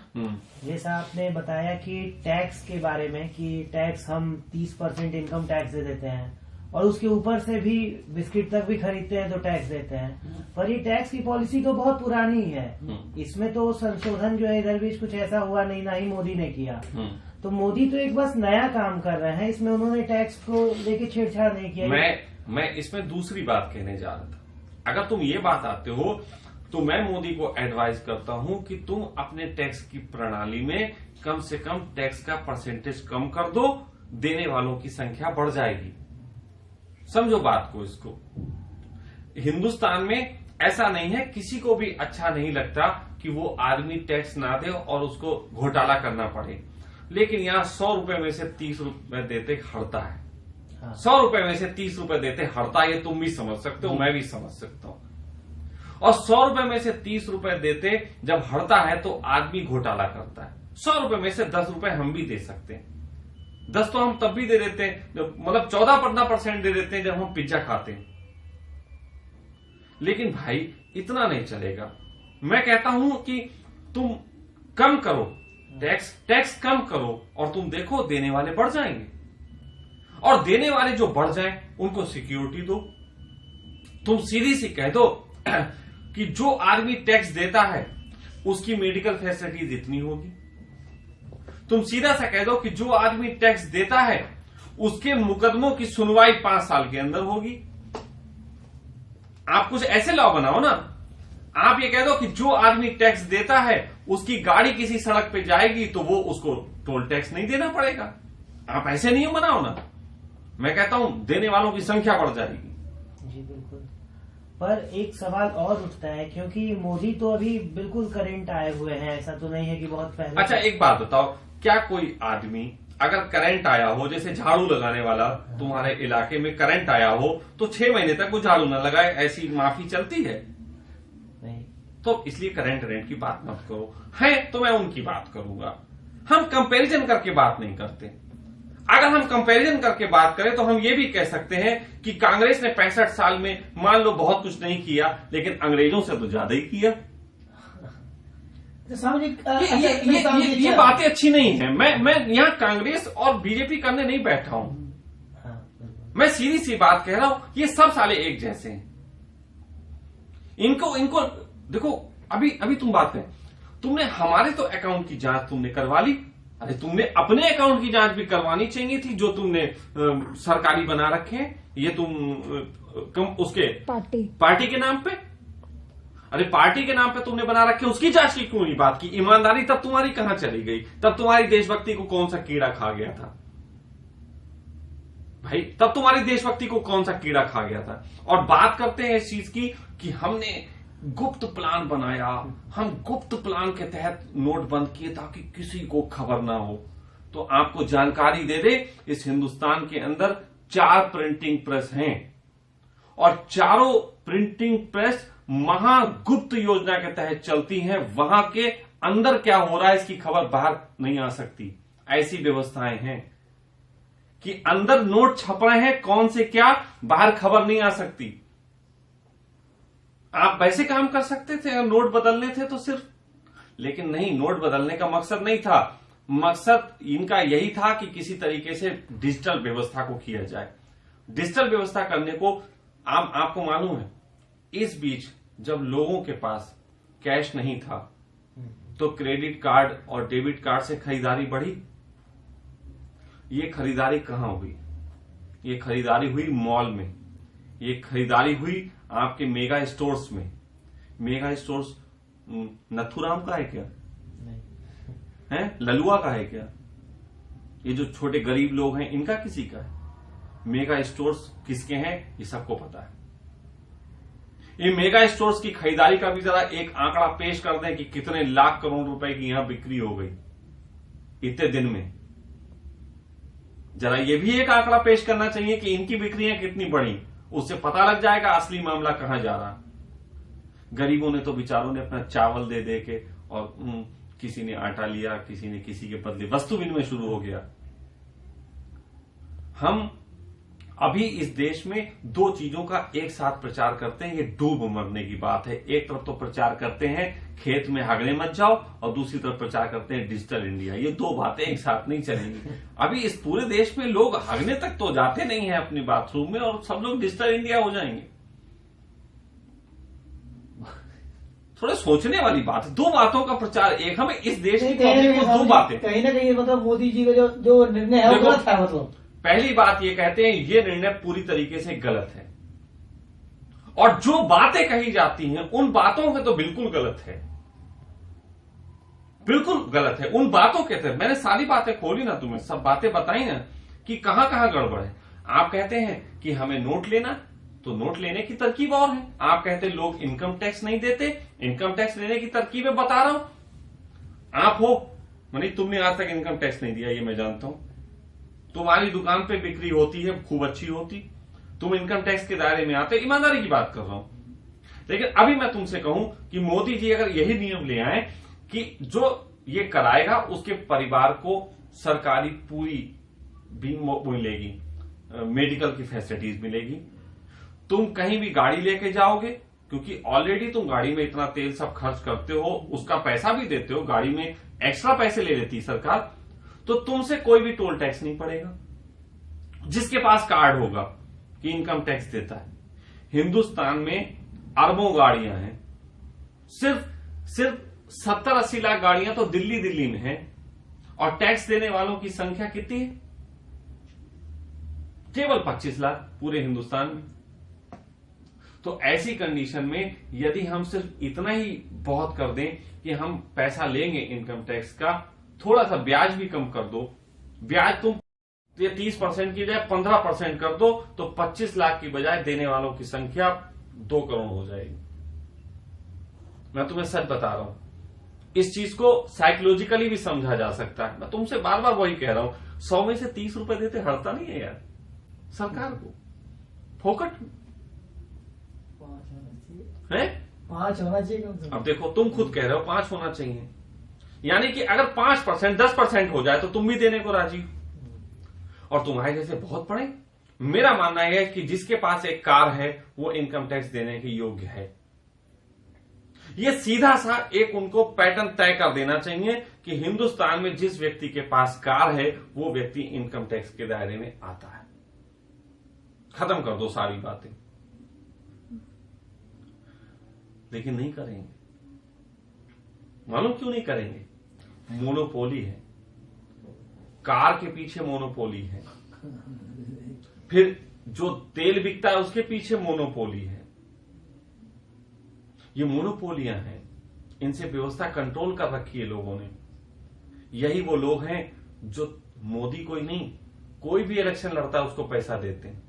जैसा आपने बताया कि टैक्स के बारे में कि टैक्स हम 30% इनकम टैक्स दे देते हैं और उसके ऊपर से भी बिस्किट तक भी खरीदते हैं तो टैक्स देते हैं, पर ये टैक्स की पॉलिसी तो बहुत पुरानी है, इसमें तो संशोधन जो है इधर भी कुछ ऐसा हुआ नहीं, ना ही मोदी ने किया। तो मोदी तो एक बस नया काम कर रहे हैं, इसमें उन्होंने टैक्स को लेके छेड़छाड़ नहीं किया। मैं इसमें दूसरी बात कहने जा रहा था। अगर तुम ये बात आते हो तो मैं मोदी को एडवाइस करता हूं कि तुम अपने टैक्स की प्रणाली में कम से कम टैक्स का परसेंटेज कम कर दो, देने वालों की संख्या बढ़ जाएगी। समझो बात को। इसको हिंदुस्तान में ऐसा नहीं है, किसी को भी अच्छा नहीं लगता कि वो आदमी टैक्स ना दे और उसको घोटाला करना पड़े, लेकिन यहां 100 रुपए में से 30 रुपए देते हड़ता है। 100 रुपए में से 30 रुपए देते हड़ता, ये तुम भी समझ सकते हो, मैं भी समझ सकता हूं। और 100 रुपए में से 30 रुपए देते जब हड़ता है तो आदमी घोटाला करता है। 100 रुपए में से 10 रुपए हम भी दे सकते हैं, 10 तो हम तब भी दे देते हैं, मतलब 14-15% दे देते हैं जब हम पिज्जा खाते हैं। लेकिन भाई इतना नहीं चलेगा। मैं कहता हूं कि तुम कम करो टैक्स कम करो और तुम देखो देने वाले बढ़ जाएंगे, और देने वाले जो बढ़ जाएं उनको सिक्योरिटी दो। तुम सीधी सी कह दो कि जो आदमी टैक्स देता है उसकी मेडिकल फैसिलिटीज इतनी होगी। तुम सीधा सा कह दो कि जो आदमी टैक्स देता है उसके मुकदमों की सुनवाई 5 साल के अंदर होगी। आप कुछ ऐसे लॉ बनाओ ना। आप ये कह दो कि जो आदमी टैक्स देता है उसकी गाड़ी किसी सड़क पे जाएगी तो वो उसको टोल टैक्स नहीं देना पड़ेगा। आप ऐसे नियम बनाओ ना। मैं कहता हूं देने वालों की संख्या बढ़ जाएगी। जी बिल्कुल, पर एक सवाल और उठता है, क्योंकि मोदी तो अभी बिल्कुल करंट आए हुए हैं, ऐसा तो नहीं है कि बहुत पहले। अच्छा एक बात बताओ, क्या कोई आदमी अगर करंट आया हो, जैसे झाड़ू लगाने वाला तुम्हारे इलाके में करंट आया हो, तो 6 महीने तक वो झाड़ू न लगाए, ऐसी माफी चलती है? नहीं। तो इसलिए करंट रेंट की बात मत करो। है तो मैं उनकी बात करूंगा। हम कंपैरिजन करके बात नहीं करते। अगर हम कंपैरिजन करके बात करें तो हम ये भी कह सकते हैं कि कांग्रेस ने 65 साल में मान लो बहुत कुछ नहीं किया, लेकिन अंग्रेजों से तो ज्यादा ही किया। ये बातें अच्छी नहीं है। मैं यहां कांग्रेस और बीजेपी करने नहीं बैठा हूं। मैं सीधी सी बात कह रहा हूं, ये सब साले एक जैसे हैं। इनको देखो, अभी तुम बात करें, तुमने हमारे तो अकाउंट की जांच तुमने करवा ली। अरे तुमने अपने अकाउंट की जांच भी करवानी चाहिए थी, जो तुमने सरकारी बना रखे हैं। ये तुम उसके पार्टी के नाम पे, अरे पार्टी के नाम पे तुमने बना रखे, उसकी जांच की क्यों नहीं बात की? ईमानदारी तब तुम्हारी कहां चली गई? तब तुम्हारी देशभक्ति को कौन सा कीड़ा खा गया था भाई? तब तुम्हारी देशभक्ति को कौन सा कीड़ा खा गया था? और बात करते हैं इस चीज की कि हमने गुप्त प्लान बनाया, हम गुप्त प्लान के तहत नोट बंद किए ताकि किसी को खबर ना हो। तो आपको जानकारी दे दे, इस हिंदुस्तान के अंदर 4 प्रिंटिंग प्रेस हैं और चारों प्रिंटिंग प्रेस महागुप्त योजना के तहत चलती हैं, वहां के अंदर क्या हो रहा है इसकी खबर बाहर नहीं आ सकती। ऐसी व्यवस्थाएं हैं कि अंदर नोट छप रहे हैं, कौन से क्या बाहर खबर नहीं आ सकती। आप वैसे काम कर सकते थे अगर नोट बदलने थे तो सिर्फ, लेकिन नहीं, नोट बदलने का मकसद नहीं था। मकसद इनका यही था कि किसी तरीके से डिजिटल व्यवस्था को किया जाए। डिजिटल व्यवस्था करने को आपको मालूम है, इस बीच जब लोगों के पास कैश नहीं था तो क्रेडिट कार्ड और डेबिट कार्ड से खरीदारी बढ़ी। ये खरीदारी कहां हुई? ये खरीदारी हुई मॉल में, ये खरीदारी हुई आपके मेगा स्टोर्स में। मेगा स्टोर्स नथुराम का है क्या? है ललुआ का है क्या? ये जो छोटे गरीब लोग हैं इनका किसी का है? मेगा स्टोर्स किसके हैं ये सबको पता है। ये मेगा स्टोर्स की खरीदारी का भी जरा एक आंकड़ा पेश कर दें कि कितने लाख करोड़ रुपए की यहां बिक्री हो गई इतने दिन में। जरा ये भी एक आंकड़ा पेश करना चाहिए कि इनकी बिक्रियां कितनी बढ़ी, उससे पता लग जाएगा असली मामला कहां जा रहा। गरीबों ने तो बेचारों ने अपना चावल दे दे के और किसी ने आटा लिया, किसी ने किसी के बदले वस्तु विनिमय शुरू हो गया। हम अभी इस देश में दो चीजों का एक साथ प्रचार करते हैं, ये डूब मरने की बात है। एक तरफ तो प्रचार करते हैं खेत में हगने मत जाओ और दूसरी तरफ प्रचार करते हैं डिजिटल इंडिया। ये दो बातें एक साथ नहीं चलेंगी। अभी इस पूरे देश में लोग हगने तक तो जाते नहीं है अपनी बाथरूम में और सब लोग डिजिटल इंडिया हो जाएंगे। थोड़ा सोचने वाली बात है। दो बातों का प्रचार, एक हमें इस देश की पब्लिक को दो बातें, कहीं ना कहीं मतलब मोदी जी का जो निर्णय है वो गलत है। मतलब पहली बात ये कहते हैं ये निर्णय पूरी तरीके से गलत है और जो बातें कही जाती हैं उन बातों के तो बिल्कुल गलत है, बिल्कुल गलत है। उन बातों के तहत मैंने सारी बातें खोली ना, तुम्हें सब बातें बताई ना कि कहां कहां गड़बड़ है। आप कहते हैं कि हमें नोट लेना, तो नोट लेने की तरकीब और है। आप कहते हैं लोग इनकम टैक्स नहीं देते, इनकम टैक्स लेने की तरकीबें बता रहा हूं। आप हो मनी, तुमने आज तक इनकम टैक्स नहीं दिया, ये मैं जानता हूं। तुम्हारी दुकान पे बिक्री होती है, खूब अच्छी होती, तुम इनकम टैक्स के दायरे में आते, ईमानदारी की बात कर रहा हूं। लेकिन अभी मैं तुमसे कहूं कि मोदी जी अगर यही नियम ले आए कि जो ये कराएगा उसके परिवार को सरकारी पूरी मिलेगी, मेडिकल की फैसिलिटीज मिलेगी। तुम कहीं भी गाड़ी लेके जाओगे, क्योंकि ऑलरेडी तुम गाड़ी में इतना तेल सब खर्च करते हो, उसका पैसा भी देते हो, गाड़ी में एक्स्ट्रा पैसे ले लेती सरकार, तो तुमसे कोई भी टोल टैक्स नहीं पड़ेगा। जिसके पास कार्ड होगा कि इनकम टैक्स देता है। हिंदुस्तान में अरबों गाड़ियां हैं, सिर्फ 70-80 लाख गाड़ियां तो दिल्ली में हैं और टैक्स देने वालों की संख्या कितनी है? केवल 25 लाख पूरे हिंदुस्तान में। तो ऐसी कंडीशन में यदि हम सिर्फ इतना ही बहुत कर दें कि हम पैसा लेंगे इनकम टैक्स का, थोड़ा सा ब्याज भी कम कर दो, ब्याज तुम 30% की बजाय 15% कर दो, तो 25 लाख की बजाय देने वालों की संख्या 2 करोड़ हो जाएगी। मैं तुम्हें सच बता रहा हूं, इस चीज को साइकोलॉजिकली भी समझा जा सकता है। मैं तुमसे बार बार वही कह रहा हूं, 100 में से 30 रुपए देते हड़ता नहीं है यार सरकार को, फोकट है। 5 होना चाहिए कम से कम। अब देखो तुम खुद कह रहे हो 5 होना चाहिए, यानी कि अगर 5%, 10% हो जाए तो तुम भी देने को राजी हो और तुम्हारे जैसे बहुत पड़े। मेरा मानना है कि जिसके पास एक कार है वो इनकम टैक्स देने के योग्य है। ये सीधा सा एक उनको पैटर्न तय कर देना चाहिए कि हिंदुस्तान में जिस व्यक्ति के पास कार है वो व्यक्ति इनकम टैक्स के दायरे में आता है। खत्म कर दो सारी बातें, लेकिन नहीं करेंगे। मालूम क्यों नहीं करेंगे? मोनोपोली है, कार के पीछे मोनोपोली है, फिर जो तेल बिकता है उसके पीछे मोनोपोली है। ये मोनोपोलियां हैं, इनसे व्यवस्था कंट्रोल कर रखी है लोगों ने। यही वो लोग हैं जो मोदी कोई नहीं, कोई भी इलेक्शन लड़ता है उसको पैसा देते हैं।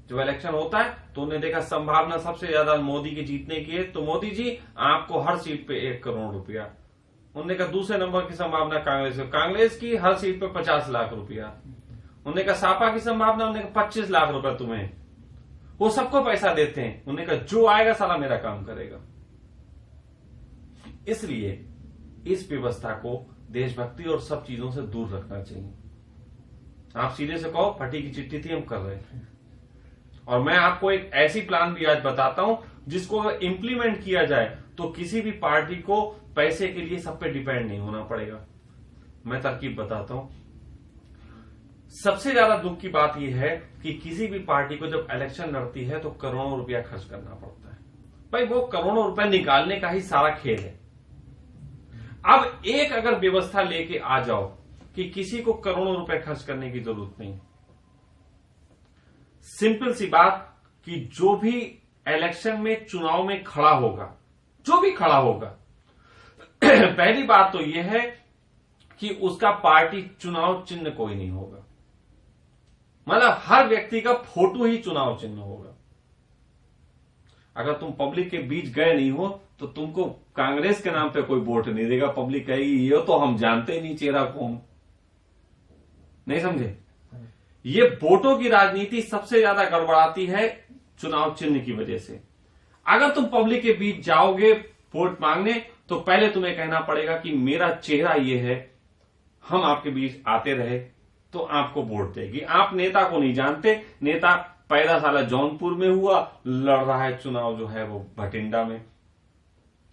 जब इलेक्शन होता है तो उन्हें देखा संभावना सबसे ज्यादा मोदी के जीतने की है, तो मोदी जी आपको हर सीट पे 1 करोड़ रुपया। उन्होंने कहा दूसरे नंबर की संभावना कांग्रेस की हर सीट पे 50 लाख रुपया। उन्होंने कहा सापा की संभावना, उन्होंने कहा 25 लाख रुपया तुम्हें। वो सबको पैसा देते हैं, उन्होंने कहा जो आएगा साला मेरा काम करेगा। इसलिए इस व्यवस्था को देशभक्ति और सब चीजों से दूर रखना चाहिए। आप सीधे से कहो फटी की चिट्ठी थी, हम कर रहे हैं। और मैं आपको एक ऐसी प्लान भी आज बताता हूं जिसको अगर इंप्लीमेंट किया जाए तो किसी भी पार्टी को पैसे के लिए सब पे डिपेंड नहीं होना पड़ेगा। मैं तरकीब बताता हूं। सबसे ज्यादा दुख की बात यह है कि किसी भी पार्टी को जब इलेक्शन लड़ती है तो करोड़ों रुपया खर्च करना पड़ता है। भाई वो करोड़ों रुपया निकालने का ही सारा खेल है। अब एक अगर व्यवस्था लेके आ जाओ कि किसी को करोड़ों रुपए खर्च करने की जरूरत नहीं, सिंपल सी बात कि जो भी इलेक्शन में चुनाव में खड़ा होगा, जो भी खड़ा होगा पहली बात तो यह है कि उसका पार्टी चुनाव चिन्ह कोई नहीं होगा। मतलब हर व्यक्ति का फोटो ही चुनाव चिन्ह होगा। अगर तुम पब्लिक के बीच गए नहीं हो तो तुमको कांग्रेस के नाम पे कोई वोट नहीं देगा। पब्लिक कहेगी ये तो हम जानते ही नहीं चेहरा कौन। नहीं समझे? ये वोटों की राजनीति सबसे ज्यादा गड़बड़ाती है चुनाव चिन्ह की वजह से। अगर तुम पब्लिक के बीच जाओगे वोट मांगने तो पहले तुम्हें कहना पड़ेगा कि मेरा चेहरा ये है, हम आपके बीच आते रहे तो आपको वोट देगी। आप नेता को नहीं जानते, नेता पैदा साला जौनपुर में हुआ, लड़ रहा है चुनाव जो है वो भटिंडा में।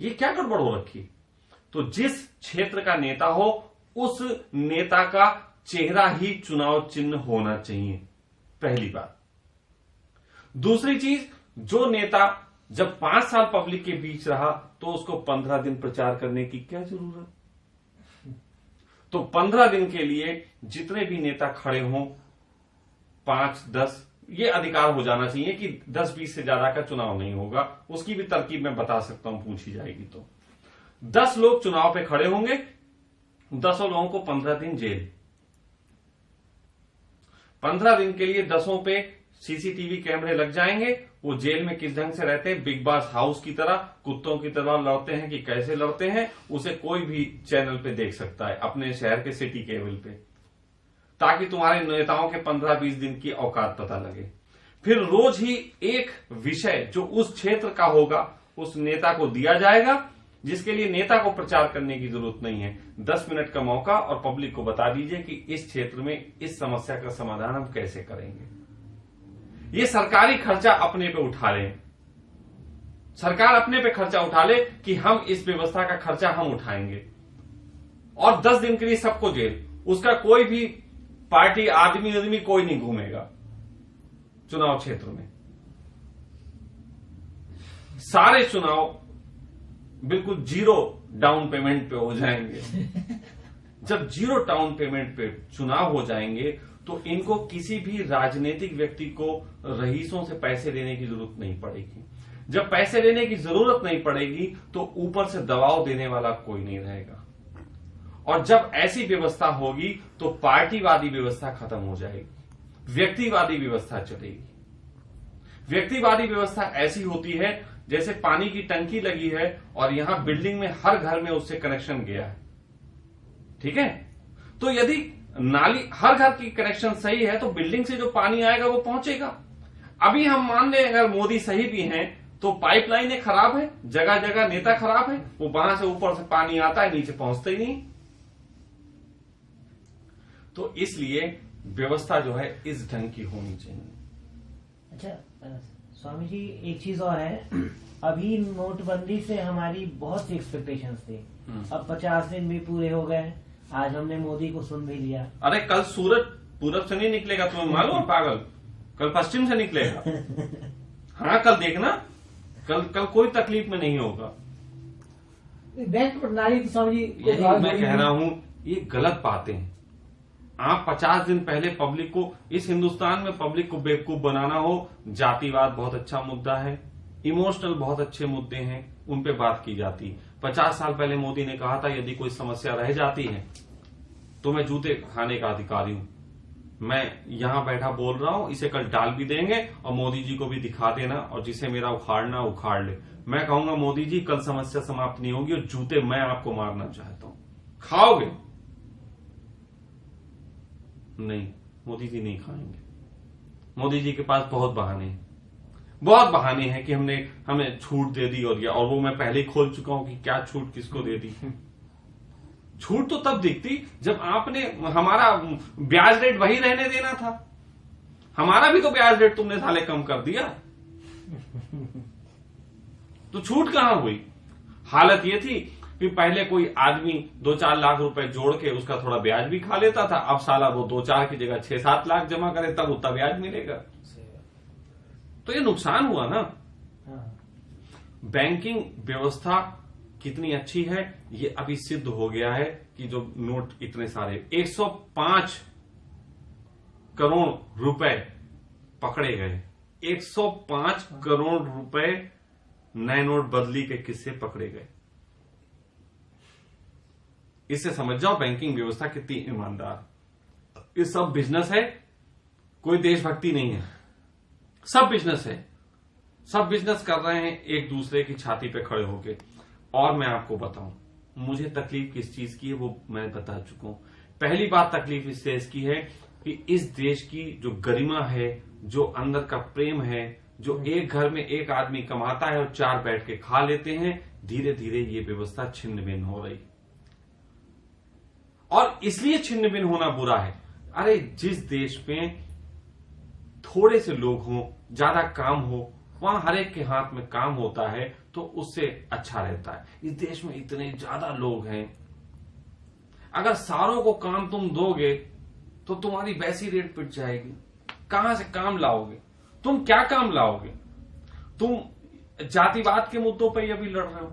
ये क्या गड़बड़ हो रखी? तो जिस क्षेत्र का नेता हो उस नेता का चेहरा ही चुनाव चिन्ह होना चाहिए, पहली बात। दूसरी चीज, जो नेता जब 5 साल पब्लिक के बीच रहा तो उसको 15 दिन प्रचार करने की क्या जरूरत? तो 15 दिन के लिए जितने भी नेता खड़े हों, 5, 10, ये अधिकार हो जाना चाहिए कि 10-20 से ज्यादा का चुनाव नहीं होगा। उसकी भी तरकीब मैं बता सकता हूं, पूछी जाएगी तो। 10 लोग चुनाव पे खड़े होंगे, 10 लोगों को 15 दिन जेल। 15 दिन के लिए 10 पे सीसीटीवी कैमरे लग जाएंगे। वो जेल में किस ढंग से रहते हैं, बिग बॉस हाउस की तरह कुत्तों की तरह लड़ते हैं कि कैसे लड़ते हैं, उसे कोई भी चैनल पे देख सकता है, अपने शहर के सिटी केबल पे, ताकि तुम्हारे नेताओं के 15-20 दिन की औकात पता लगे। फिर रोज ही एक विषय जो उस क्षेत्र का होगा उस नेता को दिया जाएगा, जिसके लिए नेता को प्रचार करने की जरूरत नहीं है। 10 मिनट का मौका और पब्लिक को बता दीजिए कि इस क्षेत्र में इस समस्या का समाधान हम कैसे करेंगे। ये सरकारी खर्चा अपने पे उठा लें, सरकार अपने पे खर्चा उठा ले कि हम इस व्यवस्था का खर्चा हम उठाएंगे, और 10 दिन के लिए सबको जेल। उसका कोई भी पार्टी आदमी कोई नहीं घूमेगा चुनाव क्षेत्र में। सारे चुनाव बिल्कुल 0 डाउन पेमेंट पे हो जाएंगे। जब 0 डाउन पेमेंट पे चुनाव हो जाएंगे तो इनको किसी भी राजनीतिक व्यक्ति को रईसों से पैसे लेने की जरूरत नहीं पड़ेगी। जब पैसे लेने की जरूरत नहीं पड़ेगी तो ऊपर से दबाव देने वाला कोई नहीं रहेगा। और जब ऐसी व्यवस्था होगी तो पार्टीवादी व्यवस्था खत्म हो जाएगी, व्यक्तिवादी व्यवस्था चलेगी। व्यक्तिवादी व्यवस्था ऐसी होती है जैसे पानी की टंकी लगी है और यहां बिल्डिंग में हर घर में उससे कनेक्शन गया है, ठीक है? तो यदि नाली हर घर की कनेक्शन सही है तो बिल्डिंग से जो पानी आएगा वो पहुंचेगा। अभी हम मान लें अगर मोदी सही भी हैं तो पाइपलाइनें खराब है, जगह जगह नेता खराब है, वो वहां से ऊपर से पानी आता है, नीचे पहुंचता ही नहीं। तो इसलिए व्यवस्था जो है इस ढंग की होनी चाहिए। अच्छा स्वामी जी, एक चीज और है, अभी नोटबंदी से हमारी बहुत सी एक्सपेक्टेशंस थी। अब 50 दिन भी पूरे हो गए, आज हमने मोदी को सुन भी लिया। अरे कल सूरज पूरब से नहीं निकलेगा, तुम्हें मालूम है पागल? कल पश्चिम से निकलेगा। हाँ कल देखना, कल कोई तकलीफ में नहीं होगा। बैंक प्रणाली तो स्वामी जी यही मैं कह रहा हूं, ये गलत बातें हैं। आप 50 दिन पहले पब्लिक को, इस हिंदुस्तान में पब्लिक को बेवकूफ बनाना हो, जातिवाद बहुत अच्छा मुद्दा है, इमोशनल बहुत अच्छे मुद्दे हैं, उन पे बात की जाती। 50 साल पहले मोदी ने कहा था यदि कोई समस्या रह जाती है तो मैं जूते खाने का अधिकारी हूं, मैं यहां बैठा बोल रहा हूं, इसे कल डाल भी देंगे और मोदी जी को भी दिखा देना, और जिसे मेरा उखाड़ना उखाड़ ले। मैं कहूंगा मोदी जी कल समस्या समाप्त नहीं होगी और जूते मैं आपको मारना चाहता हूं, खाओगे? नहीं, मोदी जी नहीं खाएंगे। मोदी जी के पास बहुत बहाने हैं। बहुत बहाने हैं कि हमें छूट दे दी और वो मैं पहले ही खोल चुका हूं कि क्या छूट किसको दे दी। छूट तो तब दिखती जब आपने हमारा ब्याज रेट वही रहने देना था। हमारा भी तो ब्याज रेट तुमने साले कम कर दिया, तो छूट कहां हुई। हालत ये थी कि पहले कोई आदमी 2-4 लाख रुपए जोड़ के उसका थोड़ा ब्याज भी खा लेता था, अब साला वो 2-4 की जगह 6-7 लाख जमा करे तब उतना ब्याज मिलेगा। तो ये नुकसान हुआ ना। बैंकिंग व्यवस्था कितनी अच्छी है ये अभी सिद्ध हो गया है कि जो नोट इतने सारे 105 करोड़ रुपए पकड़े गए, 105 करोड़ रुपए नए नोट बदली के किस्से पकड़े गए। इससे समझ जाओ बैंकिंग व्यवस्था कितनी ईमानदार। ये सब बिजनेस है, कोई देशभक्ति नहीं है, सब बिजनेस है। सब बिजनेस कर रहे हैं एक दूसरे की छाती पे खड़े होके। और मैं आपको बताऊं मुझे तकलीफ किस चीज की है वो मैं बता चुका हूं। पहली बात तकलीफ इससे इसकी है कि इस देश की जो गरिमा है, जो अंदर का प्रेम है, जो एक घर में एक आदमी कमाता है और 4 बैठ के खा लेते हैं, धीरे धीरे ये व्यवस्था छिन्न भिन्न हो रही। और इसलिए छिन्न भिन्न होना बुरा है। अरे जिस देश में थोड़े से लोग हों, ज्यादा काम हो, वहां हर एक के हाथ में काम होता है तो उससे अच्छा रहता है। इस देश में इतने ज्यादा लोग हैं, अगर सारों को काम तुम दोगे तो तुम्हारी वैसी रेट पिट जाएगी। कहां से काम लाओगे? तुम क्या काम लाओगे? तुम जातिवाद के मुद्दों पर अभी लड़ रहे हो,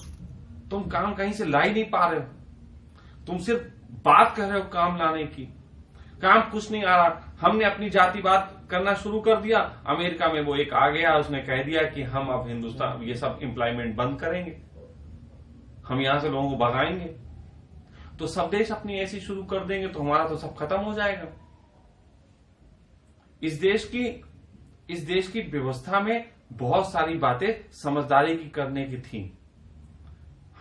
तुम काम कहीं से ला ही नहीं पा रहे हो। तुम सिर्फ बात कर रहे हो काम लाने की, काम कुछ नहीं आ रहा। हमने अपनी जातिवाद करना शुरू कर दिया, अमेरिका में वो एक आ गया, उसने कह दिया कि हम अब हिंदुस्तान ये सब एम्प्लॉयमेंट बंद करेंगे, हम यहां से लोगों को भगाएंगे। तो सब देश अपनी ऐसी शुरू कर देंगे तो हमारा तो सब खत्म हो जाएगा। इस देश की व्यवस्था में बहुत सारी बातें समझदारी की करने की थी।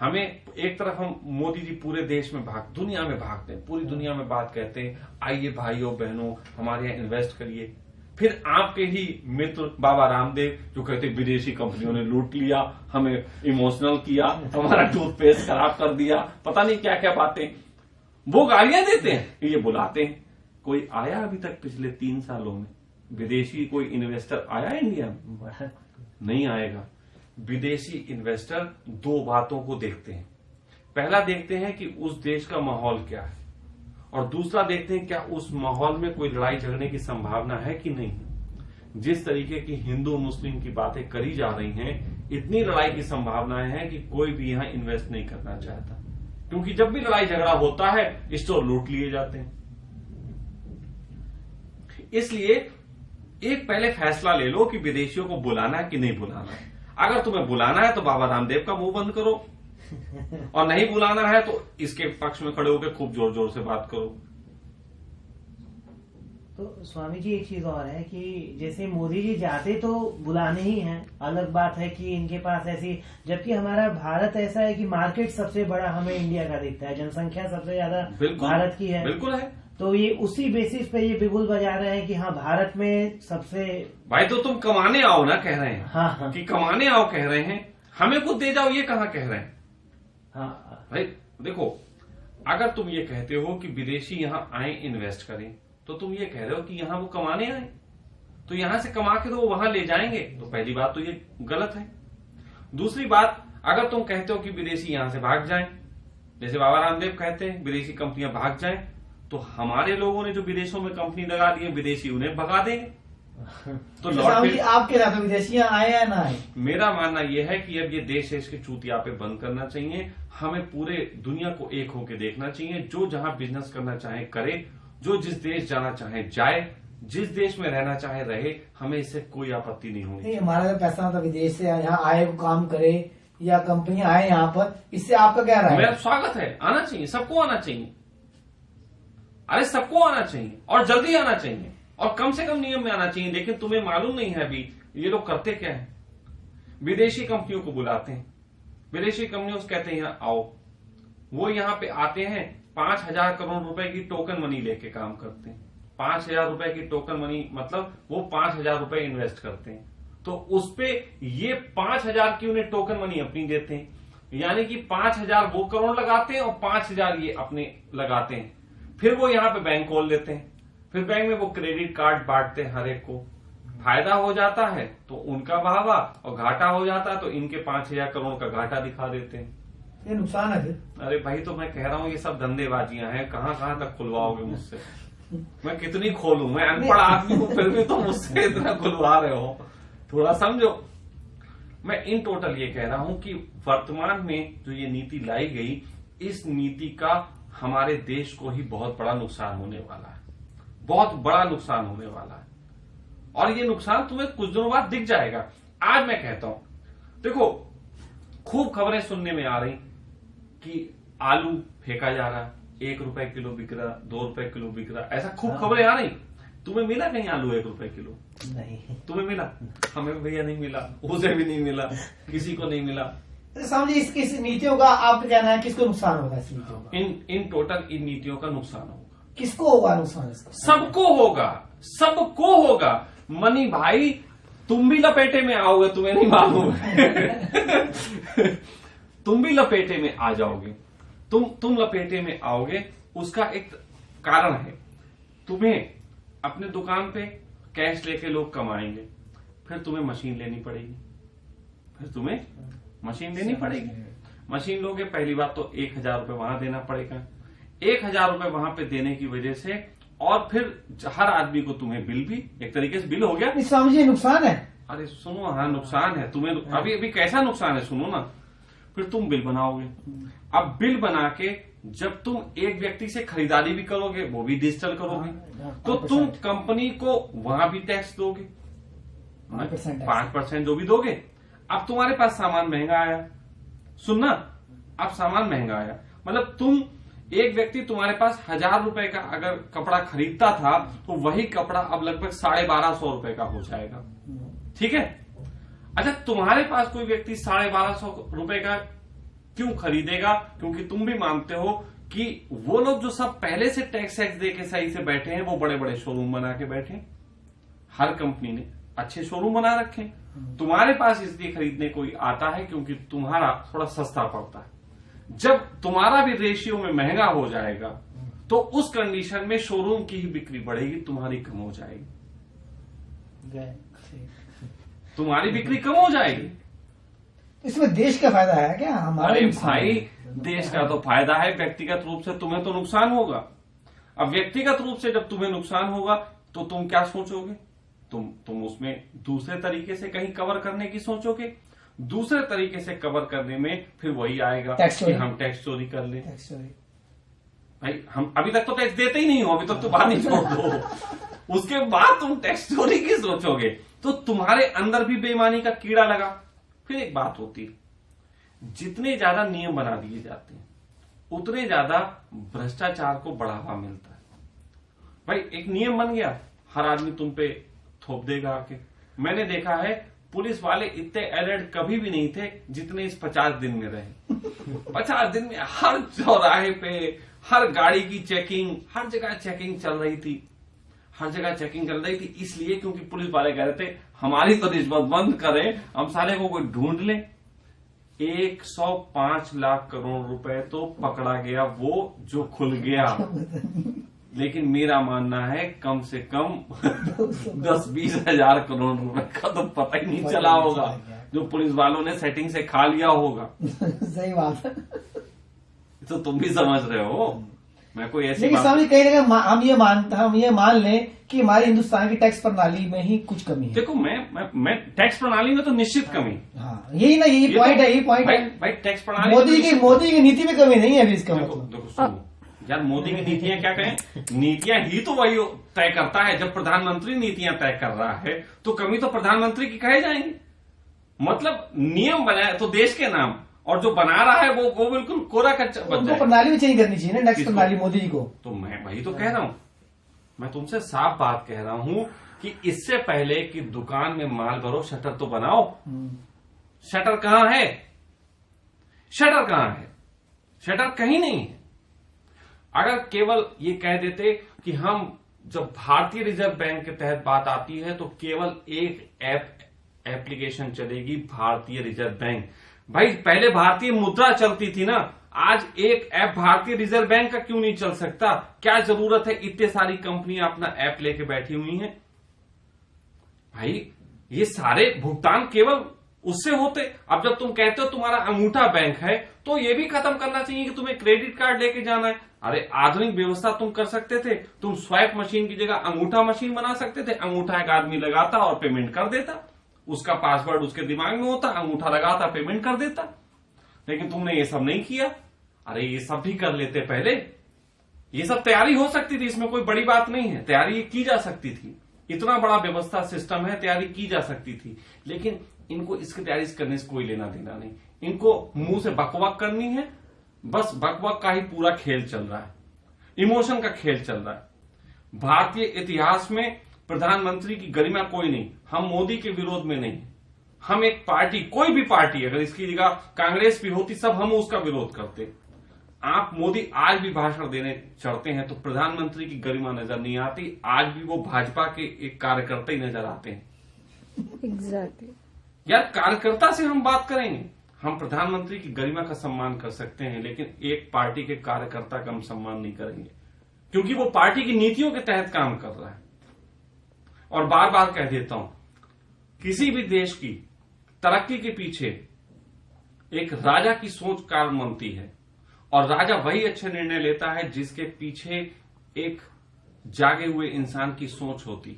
हमें एक तरफ हम मोदी जी पूरे देश में दुनिया में भागते हैं, पूरी दुनिया में बात कहते हैं, आइए भाइयों बहनों हमारे यहाँ इन्वेस्ट करिए। फिर आपके ही मित्र बाबा रामदेव जो कहते विदेशी कंपनियों ने लूट लिया, हमें इमोशनल किया, हमारा टूथपेस्ट खराब कर दिया, पता नहीं क्या क्या बातें वो गालियां देते हैं, ये बुलाते हैं। कोई आया अभी तक पिछले 3 सालों में विदेशी कोई इन्वेस्टर आया इंडिया में? नहीं आएगा। विदेशी इन्वेस्टर 2 बातों को देखते हैं। पहला देखते हैं कि उस देश का माहौल क्या है, और दूसरा देखते हैं क्या उस माहौल में कोई लड़ाई झगड़ने की संभावना है कि नहीं। जिस तरीके की हिंदू मुस्लिम की बातें करी जा रही हैं, इतनी लड़ाई की संभावनाएं हैं कि कोई भी यहां इन्वेस्ट नहीं करना चाहता, क्योंकि जब भी लड़ाई झगड़ा होता है स्टोर लूट लिए जाते हैं। इसलिए एक पहले फैसला ले लो कि विदेशियों को बुलाना है कि नहीं बुलाना है। अगर तुम्हें बुलाना है तो बाबा रामदेव का मुंह बंद करो, और नहीं बुलाना है तो इसके पक्ष में खड़े होकर खूब जोर जोर से बात करो। तो स्वामी जी एक चीज और है कि जैसे मोदी जी जाते तो बुलाने ही हैं, अलग बात है कि इनके पास ऐसी, जबकि हमारा भारत ऐसा है कि मार्केट सबसे बड़ा हमें इंडिया का दिखता है, जनसंख्या सबसे ज्यादा भारत की है। बिल्कुल है। तो ये उसी बेसिस पे ये बिगुल बजा रहे हैं कि हाँ भारत में सबसे। भाई तो तुम कमाने आओ ना कह रहे हैं। हाँ। कि कमाने आओ कह रहे हैं, हमें कुछ दे जाओ ये कहाँ कह रहे हैं। हाँ भाई देखो, अगर तुम ये कहते हो कि विदेशी यहाँ आए इन्वेस्ट करें, तो तुम ये कह रहे हो कि यहाँ वो कमाने आए, तो यहां से कमा के तो वो वहां ले जाएंगे। तो पहली बात तो ये गलत है। दूसरी बात, अगर तुम कहते हो कि विदेशी यहां से भाग जाएं, जैसे बाबा रामदेव कहते हैं विदेशी कंपनियां भाग जाएं, तो हमारे लोगों ने जो विदेशों में कंपनी लगा दी है, विदेशी उन्हें भगा देंगे। तो आप क्या कहते हो, विदेशियां आए या ना आए? मेरा मानना यह है कि अब ये देश के चूतिया पे बंद करना चाहिए। हमें पूरे दुनिया को एक होकर देखना चाहिए। जो जहां बिजनेस करना चाहे करे, जो जिस देश जाना चाहे जाए, जिस देश में रहना चाहे रहे, हमें इससे कोई आपत्ति नहीं होगी। हमारा जो पैसा मतलब विदेश से यहाँ आए काम करे या कंपनियां आए यहाँ पर, इससे आपका क्या राय है? मेरा स्वागत है, आना चाहिए, सबको आना चाहिए। अरे सबको आना चाहिए और जल्दी आना चाहिए और कम से कम नियम में आना चाहिए। लेकिन तुम्हें मालूम नहीं है अभी ये लोग करते क्या है। विदेशी कंपनियों को बुलाते हैं, विदेशी कंपनियों से कहते हैं यहाँ आओ। वो यहाँ पे आते हैं, 5,000 करोड़ रुपए की टोकन मनी लेके काम करते हैं। 5,000 रुपए की टोकन मनी मतलब वो 5,000 रुपए इन्वेस्ट करते हैं। तो उस पे ये 5,000 की उन्हें टोकन मनी अपनी देते हैं, यानी कि 5,000 वो करोड़ लगाते हैं और 5,000 ये अपने लगाते हैं। फिर वो यहां पे बैंक खोल देते हैं, फिर बैंक में वो क्रेडिट कार्ड बांटते हैं, हर एक को फायदा हो जाता है तो उनका वाहवा, और घाटा हो जाता है तो इनके 5,000 करोड़ का घाटा दिखा देते हैं। ये नुकसान है फिर। अरे भाई, तो मैं कह रहा हूं ये सब धंधेबाजियां हैं, कहां कहां तक खुलवाओगे मुझसे? मैं कितनी खोलूं? मैं अनपढ़ आदमी हूं, फिर भी तो मुझसे इतना खुलवा रहे हो, थोड़ा समझो। मैं इन टोटल ये कह रहा हूं कि वर्तमान में जो ये नीति लाई गई, इस नीति का हमारे देश को ही बहुत बड़ा नुकसान होने वाला है, बहुत बड़ा नुकसान होने वाला है। और ये नुकसान तुम्हें कुछ दिनों बाद दिख जाएगा। आज मैं कहता हूं, देखो खूब खबरें सुनने में आ रही कि आलू फेंका जा रहा, 1 रुपए किलो बिक रहा, 2 रुपए किलो बिक रहा, ऐसा खूब खबरें आ रही। तुम्हें मिला कहीं आलू 1 रुपए किलो? नहीं। तुम्हें मिला? हमें भैया नहीं मिला, उसे भी नहीं मिला, किसी को नहीं मिला। समझिए इस नीतियों का आपका कहना है किसको नुकसान होगा? इस नीतियों का इन टोटल इन नीतियों का नुकसान होगा। किसको होगा नुकसान? इसका सबको होगा, सबको होगा। मनी भाई, तुम भी लपेटे में आओगे, तुम्हें नहीं मालूम है। तुम भी लपेटे में आ जाओगे, तुम लपेटे में आओगे। उसका एक कारण है, तुम्हें अपने दुकान पे कैश लेके लोग कमाएंगे, फिर तुम्हें मशीन लेनी पड़ेगी, फिर तुम्हें मशीन लेनी पड़ेगी। मशीन लोगे, पहली बात तो 1,000 रुपए वहां देना पड़ेगा। 1,000 रुपए वहां पे देने की वजह से, और फिर हर आदमी को तुम्हें बिल भी एक तरीके से बिल हो गया। समझिए नुकसान है। अरे सुनो, हाँ नुकसान है तुम्हें। अभी कैसा नुकसान है सुनो ना। फिर तुम बिल बनाओगे। अब बिल बना के जब तुम एक व्यक्ति से खरीदारी भी करोगे, वो भी डिजिटल करोगे, तो तुम कंपनी को वहां भी टैक्स दोगे, 5% जो भी दोगे। अब तुम्हारे पास सामान महंगा आया, सुनना, अब सामान महंगा आया, मतलब तुम एक व्यक्ति तुम्हारे पास 1,000 रुपए का अगर कपड़ा खरीदता था, तो वही कपड़ा अब लगभग 1,250 रुपए का हो जाएगा। ठीक है? अच्छा, तुम्हारे पास कोई व्यक्ति 1,250 रुपए का क्यों खरीदेगा? क्योंकि तुम भी मानते हो कि वो लोग जो सब पहले से टैक्स दे के सही से बैठे हैं, वो बड़े बड़े शोरूम बना के बैठे। हर कंपनी ने अच्छे शोरूम बना रखे। तुम्हारे पास इसलिए खरीदने कोई आता है क्योंकि तुम्हारा थोड़ा सस्ता पड़ता है। जब तुम्हारा भी रेशियो में महंगा हो जाएगा, तो उस कंडीशन में शोरूम की ही बिक्री बढ़ेगी, तुम्हारी कम हो जाएगी। तुम्हारी बिक्री कम हो जाएगी। इसमें देश का फायदा है क्या? हमारे अरे भाई, देश का तो फायदा है, व्यक्तिगत रूप से तुम्हें तो नुकसान होगा। अब व्यक्तिगत रूप से जब तुम्हें नुकसान होगा, तो तुम क्या सोचोगे? तुम उसमें दूसरे तरीके से कहीं कवर करने की सोचोगे। दूसरे तरीके से कवर करने में फिर वही आएगा कि हम टैक्स चोरी कर लें। भाई, हम अभी तक तो टैक्स देते ही नहीं हो, अभी तक तो बाहर नहीं छोड़ दो, उसके बाद तुम टैक्स चोरी की सोचोगे, तो तुम्हारे अंदर भी बेईमानी का कीड़ा लगा। फिर एक बात होती है, जितने ज्यादा नियम बना दिए जाते हैं, उतने ज्यादा भ्रष्टाचार को बढ़ावा मिलता है। भाई, एक नियम बन गया, हर आदमी तुम पे थोप देगा आके। मैंने देखा है, पुलिस वाले इतने अलर्ट कभी भी नहीं थे जितने इस 50 दिन में रहे। 50 दिन में हर चौराहे पे, हर गाड़ी की चेकिंग, हर जगह चेकिंग चल रही थी, हर जगह चेकिंग चल रही थी। इसलिए क्योंकि पुलिस वाले कह रहे थे हमारी तो रिश्वत बंद करें, हम साले को कोई ढूंढ लें। 105 लाख करोड़ रुपए तो पकड़ा गया, वो जो खुल गया। लेकिन मेरा मानना है कम से कम 10-20 हजार करोड़ रुपए का तो पता ही नहीं चला होगा, जो पुलिस वालों ने सेटिंग से खा लिया होगा। सही बात है। तो तुम भी समझ रहे हो, मैं कोई ऐसी लेकिन सामने कहीं ना कहीं हम ये मान लें कि हमारी हिंदुस्तान की टैक्स प्रणाली में ही कुछ कमी है। देखो, मैं टैक्स प्रणाली में तो निश्चित कमी। हाँ, यही पॉइंट है, यही पॉइंट है भाई, टैक्स प्रणाली मोदी की नीति में कमी नहीं है अभी। इसका देखो सुनो यार, मोदी की नीतियां क्या कहें, नीतियां ही तो वही तय करता है। जब प्रधानमंत्री नीतियां तय कर रहा है, तो कमी तो प्रधानमंत्री की कहे जाएंगी। मतलब नियम बनाए तो देश के नाम, और जो बना रहा है वो बिल्कुल कोरा कच्चा बन जाए। प्रणाली में चेंज करनी चाहिए ना, टैक्स प्रणाली मोदी जी को। तो मैं वही तो कह रहा हूं, मैं तुमसे साफ बात कह रहा हूं कि इससे पहले कि दुकान में माल भरो, शटर तो बनाओ। शटर कहां है? शटर कहां है? शटर कहीं नहीं है। अगर केवल ये कह देते कि हम, जब भारतीय रिजर्व बैंक के तहत बात आती है, तो केवल एक ऐप एप्लीकेशन चलेगी भारतीय रिजर्व बैंक। भाई पहले भारतीय मुद्रा चलती थी ना, आज एक ऐप भारतीय रिजर्व बैंक का क्यों नहीं चल सकता? क्या जरूरत है इतने सारी कंपनियां अपना ऐप लेके बैठी हुई हैं? भाई ये सारे भुगतान केवल उससे होते। अब जब तुम कहते हो तुम्हारा अंगूठा बैंक है, तो ये भी खत्म करना चाहिए कि तुम्हें क्रेडिट कार्ड लेके जाना है। अरे आधुनिक व्यवस्था तुम कर सकते थे, तुम स्वाइप मशीन की जगह अंगूठा मशीन बना सकते थे। अंगूठा एक आदमी लगाता और पेमेंट कर देता, उसका पासवर्ड उसके दिमाग में होता, अंगूठा लगाता पेमेंट कर देता। लेकिन तुमने ये सब नहीं किया। अरे ये सब भी कर लेते पहले, ये सब तैयारी हो सकती थी, इसमें कोई बड़ी बात नहीं है, तैयारी की जा सकती थी। इतना बड़ा व्यवस्था सिस्टम है, तैयारी की जा सकती थी। लेकिन इनको इसकी तैयारी करने से कोई लेना देना नहीं, इनको मुंह से बकवाक करनी है, बस बकवाक का ही पूरा खेल चल रहा है, इमोशन का खेल चल रहा है। भारतीय इतिहास में प्रधानमंत्री की गरिमा कोई नहीं। हम मोदी के विरोध में नहीं, हम एक पार्टी, कोई भी पार्टी अगर इसकी जगह कांग्रेस भी होती, सब हम उसका विरोध करते। आप मोदी आज भी भाषण देने चढ़ते हैं तो प्रधानमंत्री की गरिमा नजर नहीं आती, आज भी वो भाजपा के एक कार्यकर्ता ही नजर आते हैं। एग्जैक्टली। यार कार्यकर्ता से हम बात करेंगे, हम प्रधानमंत्री की गरिमा का सम्मान कर सकते हैं, लेकिन एक पार्टी के कार्यकर्ता का हम सम्मान नहीं करेंगे, क्योंकि वो पार्टी की नीतियों के तहत काम कर रहा है। और बार बार कह देता हूं, किसी भी देश की तरक्की के पीछे एक राजा की सोच कारण बनती है, और राजा वही अच्छे निर्णय लेता है जिसके पीछे एक जागे हुए इंसान की सोच होती।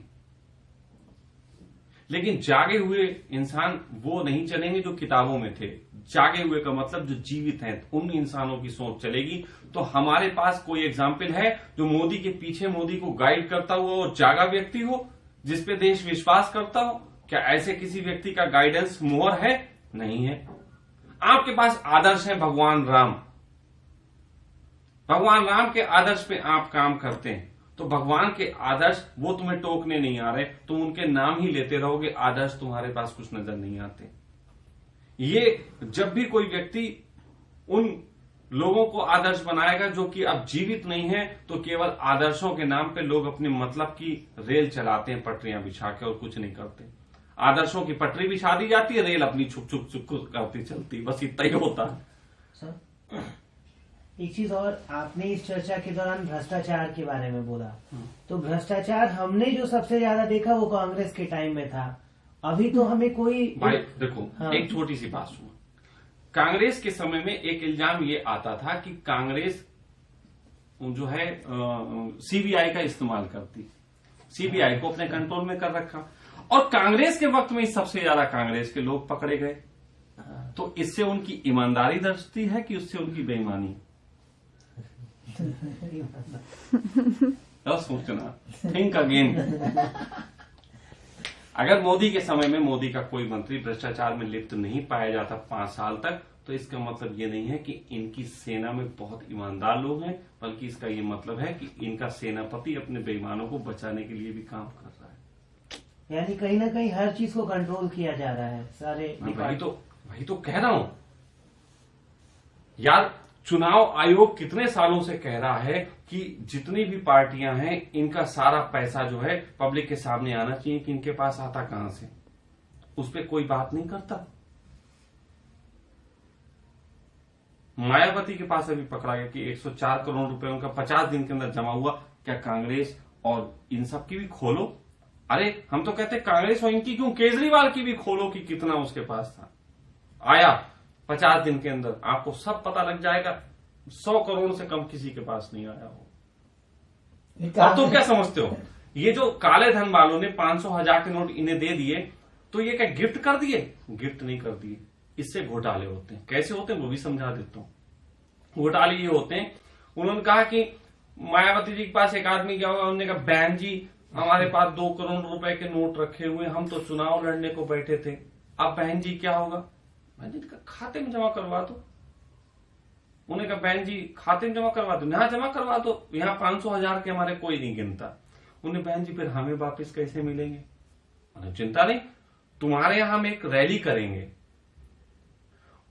लेकिन जागे हुए इंसान वो नहीं चलेंगे जो किताबों में थे। जागे हुए का मतलब जो जीवित हैं, उन इंसानों की सोच चलेगी। तो हमारे पास कोई एग्जाम्पल है जो मोदी के पीछे, मोदी को गाइड करता हुआ और जागा व्यक्ति हो, जिसपे देश विश्वास करता हो? क्या ऐसे किसी व्यक्ति का गाइडेंस मोहर है? नहीं है। आपके पास आदर्श है भगवान राम, भगवान राम के आदर्श पे आप काम करते हैं, तो भगवान के आदर्श वो तुम्हें टोकने नहीं आ रहे, तुम उनके नाम ही लेते रहोगे, आदर्श तुम्हारे पास कुछ नजर नहीं आते। ये जब भी कोई व्यक्ति उन लोगों को आदर्श बनाएगा जो कि अब जीवित नहीं है, तो केवल आदर्शों के नाम पे लोग अपने मतलब की रेल चलाते हैं, पटरियां बिछा के, और कुछ नहीं करते। आदर्शों की पटरी बिछा दी जाती है, रेल अपनी छुक छुक छुक करती चलती, बस इतना ही होता है। सर एक चीज और, आपने इस चर्चा के दौरान भ्रष्टाचार के बारे में बोला, तो भ्रष्टाचार हमने जो सबसे ज्यादा देखा वो कांग्रेस के टाइम में था। अभी तो हमें कोई भाई देखो, हाँ। एक छोटी सी बात सुनो। कांग्रेस के समय में एक इल्जाम ये आता था कि कांग्रेस जो है सीबीआई का इस्तेमाल करती, सीबीआई को अपने कंट्रोल में कर रखा, और कांग्रेस के वक्त में सबसे ज्यादा कांग्रेस के लोग पकड़े गए। तो इससे उनकी ईमानदारी दर्शती है कि उससे उनकी बेईमानी? सोचना, थिंक अगेन। अगर मोदी के समय में मोदी का कोई मंत्री भ्रष्टाचार में लिप्त नहीं पाया जाता 5 साल तक, तो इसका मतलब ये नहीं है कि इनकी सेना में बहुत ईमानदार लोग हैं, बल्कि इसका ये मतलब है कि इनका सेनापति अपने बेईमानों को बचाने के लिए भी काम कर रहा है। यानी कहीं ना कहीं हर चीज को कंट्रोल किया जा रहा है सारे। वही तो कह रहा हूं यार। चुनाव आयोग कितने सालों से कह रहा है कि जितनी भी पार्टियां हैं, इनका सारा पैसा जो है पब्लिक के सामने आना चाहिए कि इनके पास आता कहां से। उस पर कोई बात नहीं करता। मायावती के पास अभी पकड़ा गया कि 104 करोड़ रुपए उनका 50 दिन के अंदर जमा हुआ। क्या कांग्रेस और इन सब की भी खोलो? अरे हम तो कहते कांग्रेस और इनकी क्यों, केजरीवाल की भी खोलो कि कितना उसके पास था। आया 50 दिन के अंदर, आपको सब पता लग जाएगा। 100 करोड़ से कम किसी के पास नहीं आया हो। अब तुम क्या समझते हो, ये जो काले धन वालों ने 500 1000 के नोट इन्हें दे दिए, तो ये क्या गिफ्ट कर दिए? गिफ्ट नहीं कर दिए, इससे घोटाले होते हैं। कैसे होते हैं वो भी समझा देता हूं। घोटाले ये होते हैं, उन्होंने कहा कि मायावती जी के पास एक आदमी गया होगा, उन्होंने कहा बहन जी हमारे पास 2 करोड़ रुपए के नोट रखे हुए, हम तो चुनाव लड़ने को बैठे थे, अब बहन जी क्या होगा? बहन जी का खाते में जमा करवा दो। उन्होंने कहा बहन जी खाते में जमा करवा दो, यहां जमा करवा दो, यहाँ 500 1000 के हमारे कोई नहीं गिनता। उन्हें बहन जी फिर हमें वापस कैसे मिलेंगे? उन्हें चिंता नहीं, तुम्हारे यहां हम एक रैली करेंगे,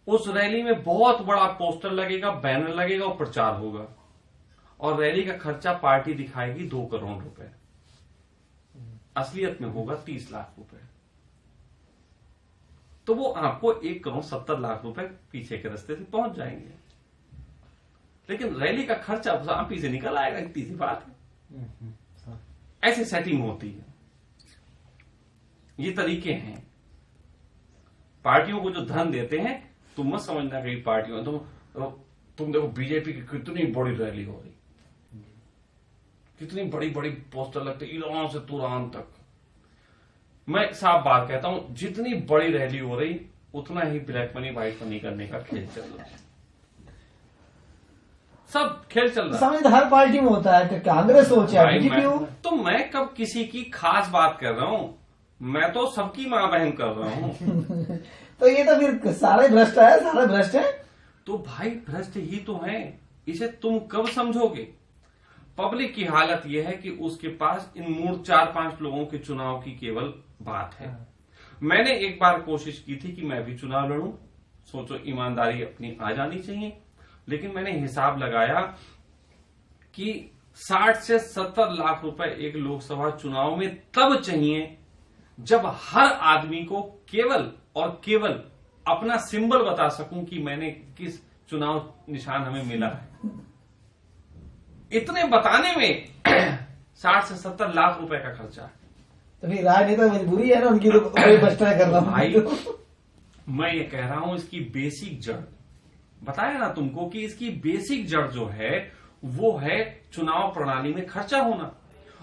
उस रैली में बहुत बड़ा पोस्टर लगेगा, बैनर लगेगा और प्रचार होगा, और रैली का खर्चा पार्टी दिखाएगी 2 करोड़ रुपए, असलियत में होगा 30 लाख रुपए। तो वो आपको 1,70,00,000 रुपए पीछे के रास्ते से पहुंच जाएंगे। लेकिन रैली का खर्चा आप ही से निकल आएगा, इतनी सी बात है। ऐसी सेटिंग होती है, ये तरीके हैं। पार्टियों को जो धन देते हैं, तुम मत समझना कहीं पार्टियों तुम देखो बीजेपी की कितनी बड़ी रैली हो रही, कितनी बड़ी बड़ी पोस्टर लगते ईरान से तुरान तक। मैं साफ बात कहता हूं, जितनी बड़ी रैली हो रही उतना ही ब्लैक मनी व्हाइट मनी करने का खेल चल रहा है, सब खेल चल रहा है। समझ हर पार्टी में होता है, कांग्रेस हो चाहे बीजेपी हो। तो मैं कब किसी की खास बात कर रहा हूं, मैं तो सबकी मां बहन कर रहा हूं। तो ये तो फिर सारे भ्रष्ट है, सारे भ्रष्ट है। तो भाई भ्रष्ट ही तो है, इसे तुम कब समझोगे? पब्लिक की हालत यह है कि उसके पास इन मूर्ख 4-5 लोगों के चुनाव की केवल बात है। मैंने एक बार कोशिश की थी कि मैं भी चुनाव लड़ूं, सोचो ईमानदारी अपनी आ जानी चाहिए, लेकिन मैंने हिसाब लगाया कि 60 से 70 लाख रुपए एक लोकसभा चुनाव में तब चाहिए जब हर आदमी को केवल और केवल अपना सिंबल बता सकूं कि मैंने किस चुनाव निशान हमें मिला है। इतने बताने में 60 से 70 लाख रुपए का खर्चा है। तो फिर राजनेता मजबूरी है ना उनकी, तो वही भ्रष्टाचार कर रहा हूं भाई। मैं ये कह रहा हूं, इसकी बेसिक जड़ बताया ना तुमको कि इसकी बेसिक जड़ जो है वो है चुनाव प्रणाली में खर्चा होना।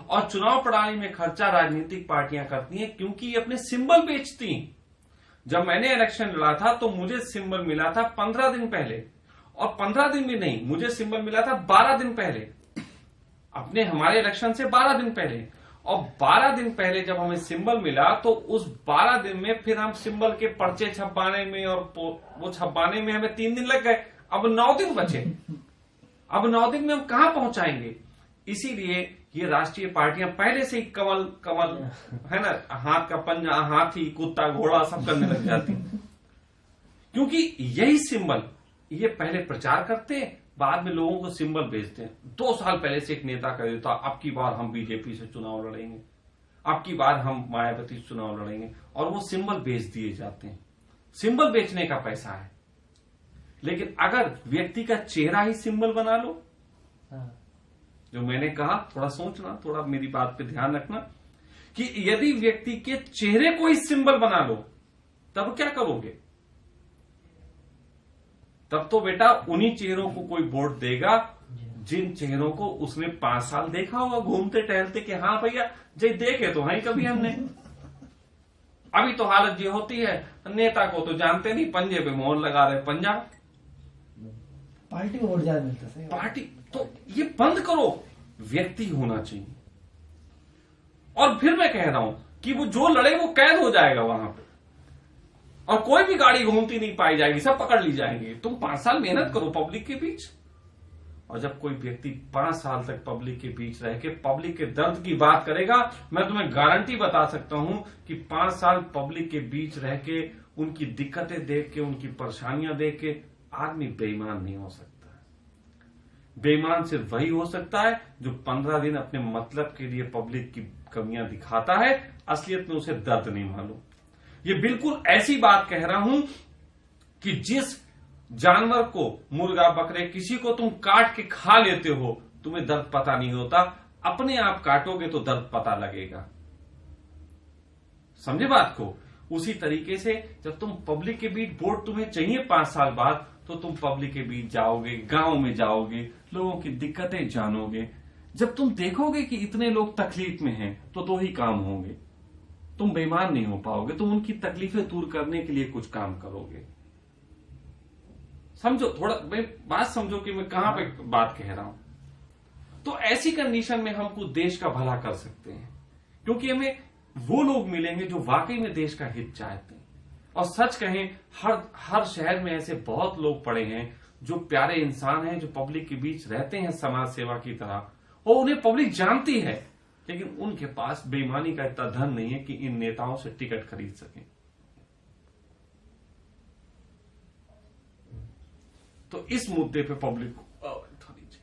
और चुनाव प्रणाली में खर्चा राजनीतिक पार्टियां करती हैं क्योंकि ये अपने सिंबल बेचती हैं। जब मैंने इलेक्शन लड़ा था तो मुझे सिंबल मिला था 15 दिन पहले, और 15 दिन भी नहीं, मुझे सिंबल मिला था 12 दिन पहले, अपने हमारे इलेक्शन से 12 दिन पहले। और 12 दिन पहले जब हमें सिंबल मिला तो उस 12 दिन में फिर हम सिंबल के पर्चे छपवाने में और वो छपवाने में हमें 3 दिन लग गए। अब 9 दिन बचे, अब 9 दिन में हम कहां पहुंचाएंगे? इसीलिए ये राष्ट्रीय पार्टियां पहले से ही कमल कमल है ना, हाथ का पंजा, हाथी, कुत्ता, घोड़ा सब करने लग जाती, क्योंकि यही सिंबल ये पहले प्रचार करते हैं, बाद में लोगों को सिंबल भेजते हैं। 2 साल पहले से एक नेता कह देता अब की बार हम बीजेपी से चुनाव लड़ेंगे, अब की बार हम मायावती से चुनाव लड़ेंगे, और वो सिंबल बेच दिए जाते हैं। सिंबल बेचने का पैसा है। लेकिन अगर व्यक्ति का चेहरा ही सिंबल बना लो, जो मैंने कहा, थोड़ा सोचना, थोड़ा मेरी बात पे ध्यान रखना, कि यदि व्यक्ति के चेहरे को ही सिंबल बना लो तब क्या करोगे? तब तो बेटा उन्हीं चेहरों को कोई वोट देगा जिन चेहरों को उसने 5 साल देखा होगा घूमते टहलते, कि हाँ भैया जी देखे तो है कभी हमने। अभी तो हालत ये होती है, नेता को तो जानते नहीं, पंजे पे मोहर लगा रहे, पंजा पार्टी को वोट ज्यादा मिलता है। पार्टी तो ये बंद करो, व्यक्ति होना चाहिए। और फिर मैं कह रहा हूं कि वो जो लड़े वो कैद हो जाएगा वहां पे, और कोई भी गाड़ी घूमती नहीं पाई जाएगी, सब पकड़ ली जाएंगे। तुम 5 साल मेहनत करो पब्लिक के बीच, और जब कोई व्यक्ति 5 साल तक पब्लिक के बीच रह के पब्लिक के दर्द की बात करेगा, मैं तुम्हें गारंटी बता सकता हूं कि 5 साल पब्लिक के बीच रह के उनकी दिक्कतें देख के, उनकी परेशानियां देख के आदमी बेईमान नहीं हो सकता। बेईमान सिर्फ वही हो सकता है जो 15 दिन अपने मतलब के लिए पब्लिक की कमियां दिखाता है, असलियत में उसे दर्द नहीं मालूम। ये बिल्कुल ऐसी बात कह रहा हूं कि जिस जानवर को, मुर्गा, बकरे, किसी को तुम काट के खा लेते हो, तुम्हें दर्द पता नहीं होता, अपने आप काटोगे तो दर्द पता लगेगा। समझे बात को? उसी तरीके से जब तुम पब्लिक के बीच वोट तुम्हें चाहिए 5 साल बाद, तो तुम पब्लिक के बीच जाओगे, गांव में जाओगे, लोगों की दिक्कतें जानोगे। जब तुम देखोगे कि इतने लोग तकलीफ में हैं, तो 2 ही काम होंगे, तुम बेईमान नहीं हो पाओगे, तुम उनकी तकलीफें दूर करने के लिए कुछ काम करोगे। समझो, थोड़ा बात समझो कि मैं कहां पे बात कह रहा हूं। तो ऐसी कंडीशन में हम कुछ देश का भला कर सकते हैं, क्योंकि हमें वो लोग मिलेंगे जो वाकई में देश का हित चाहते हैं। और सच कहें, हर शहर में ऐसे बहुत लोग पड़े हैं जो प्यारे इंसान हैं, जो पब्लिक के बीच रहते हैं समाज सेवा की तरह, और उन्हें पब्लिक जानती है, लेकिन उनके पास बेईमानी का इतना धन नहीं है कि इन नेताओं से टिकट खरीद सकें। तो इस मुद्दे पे पब्लिक को थोड़ी चाहिए।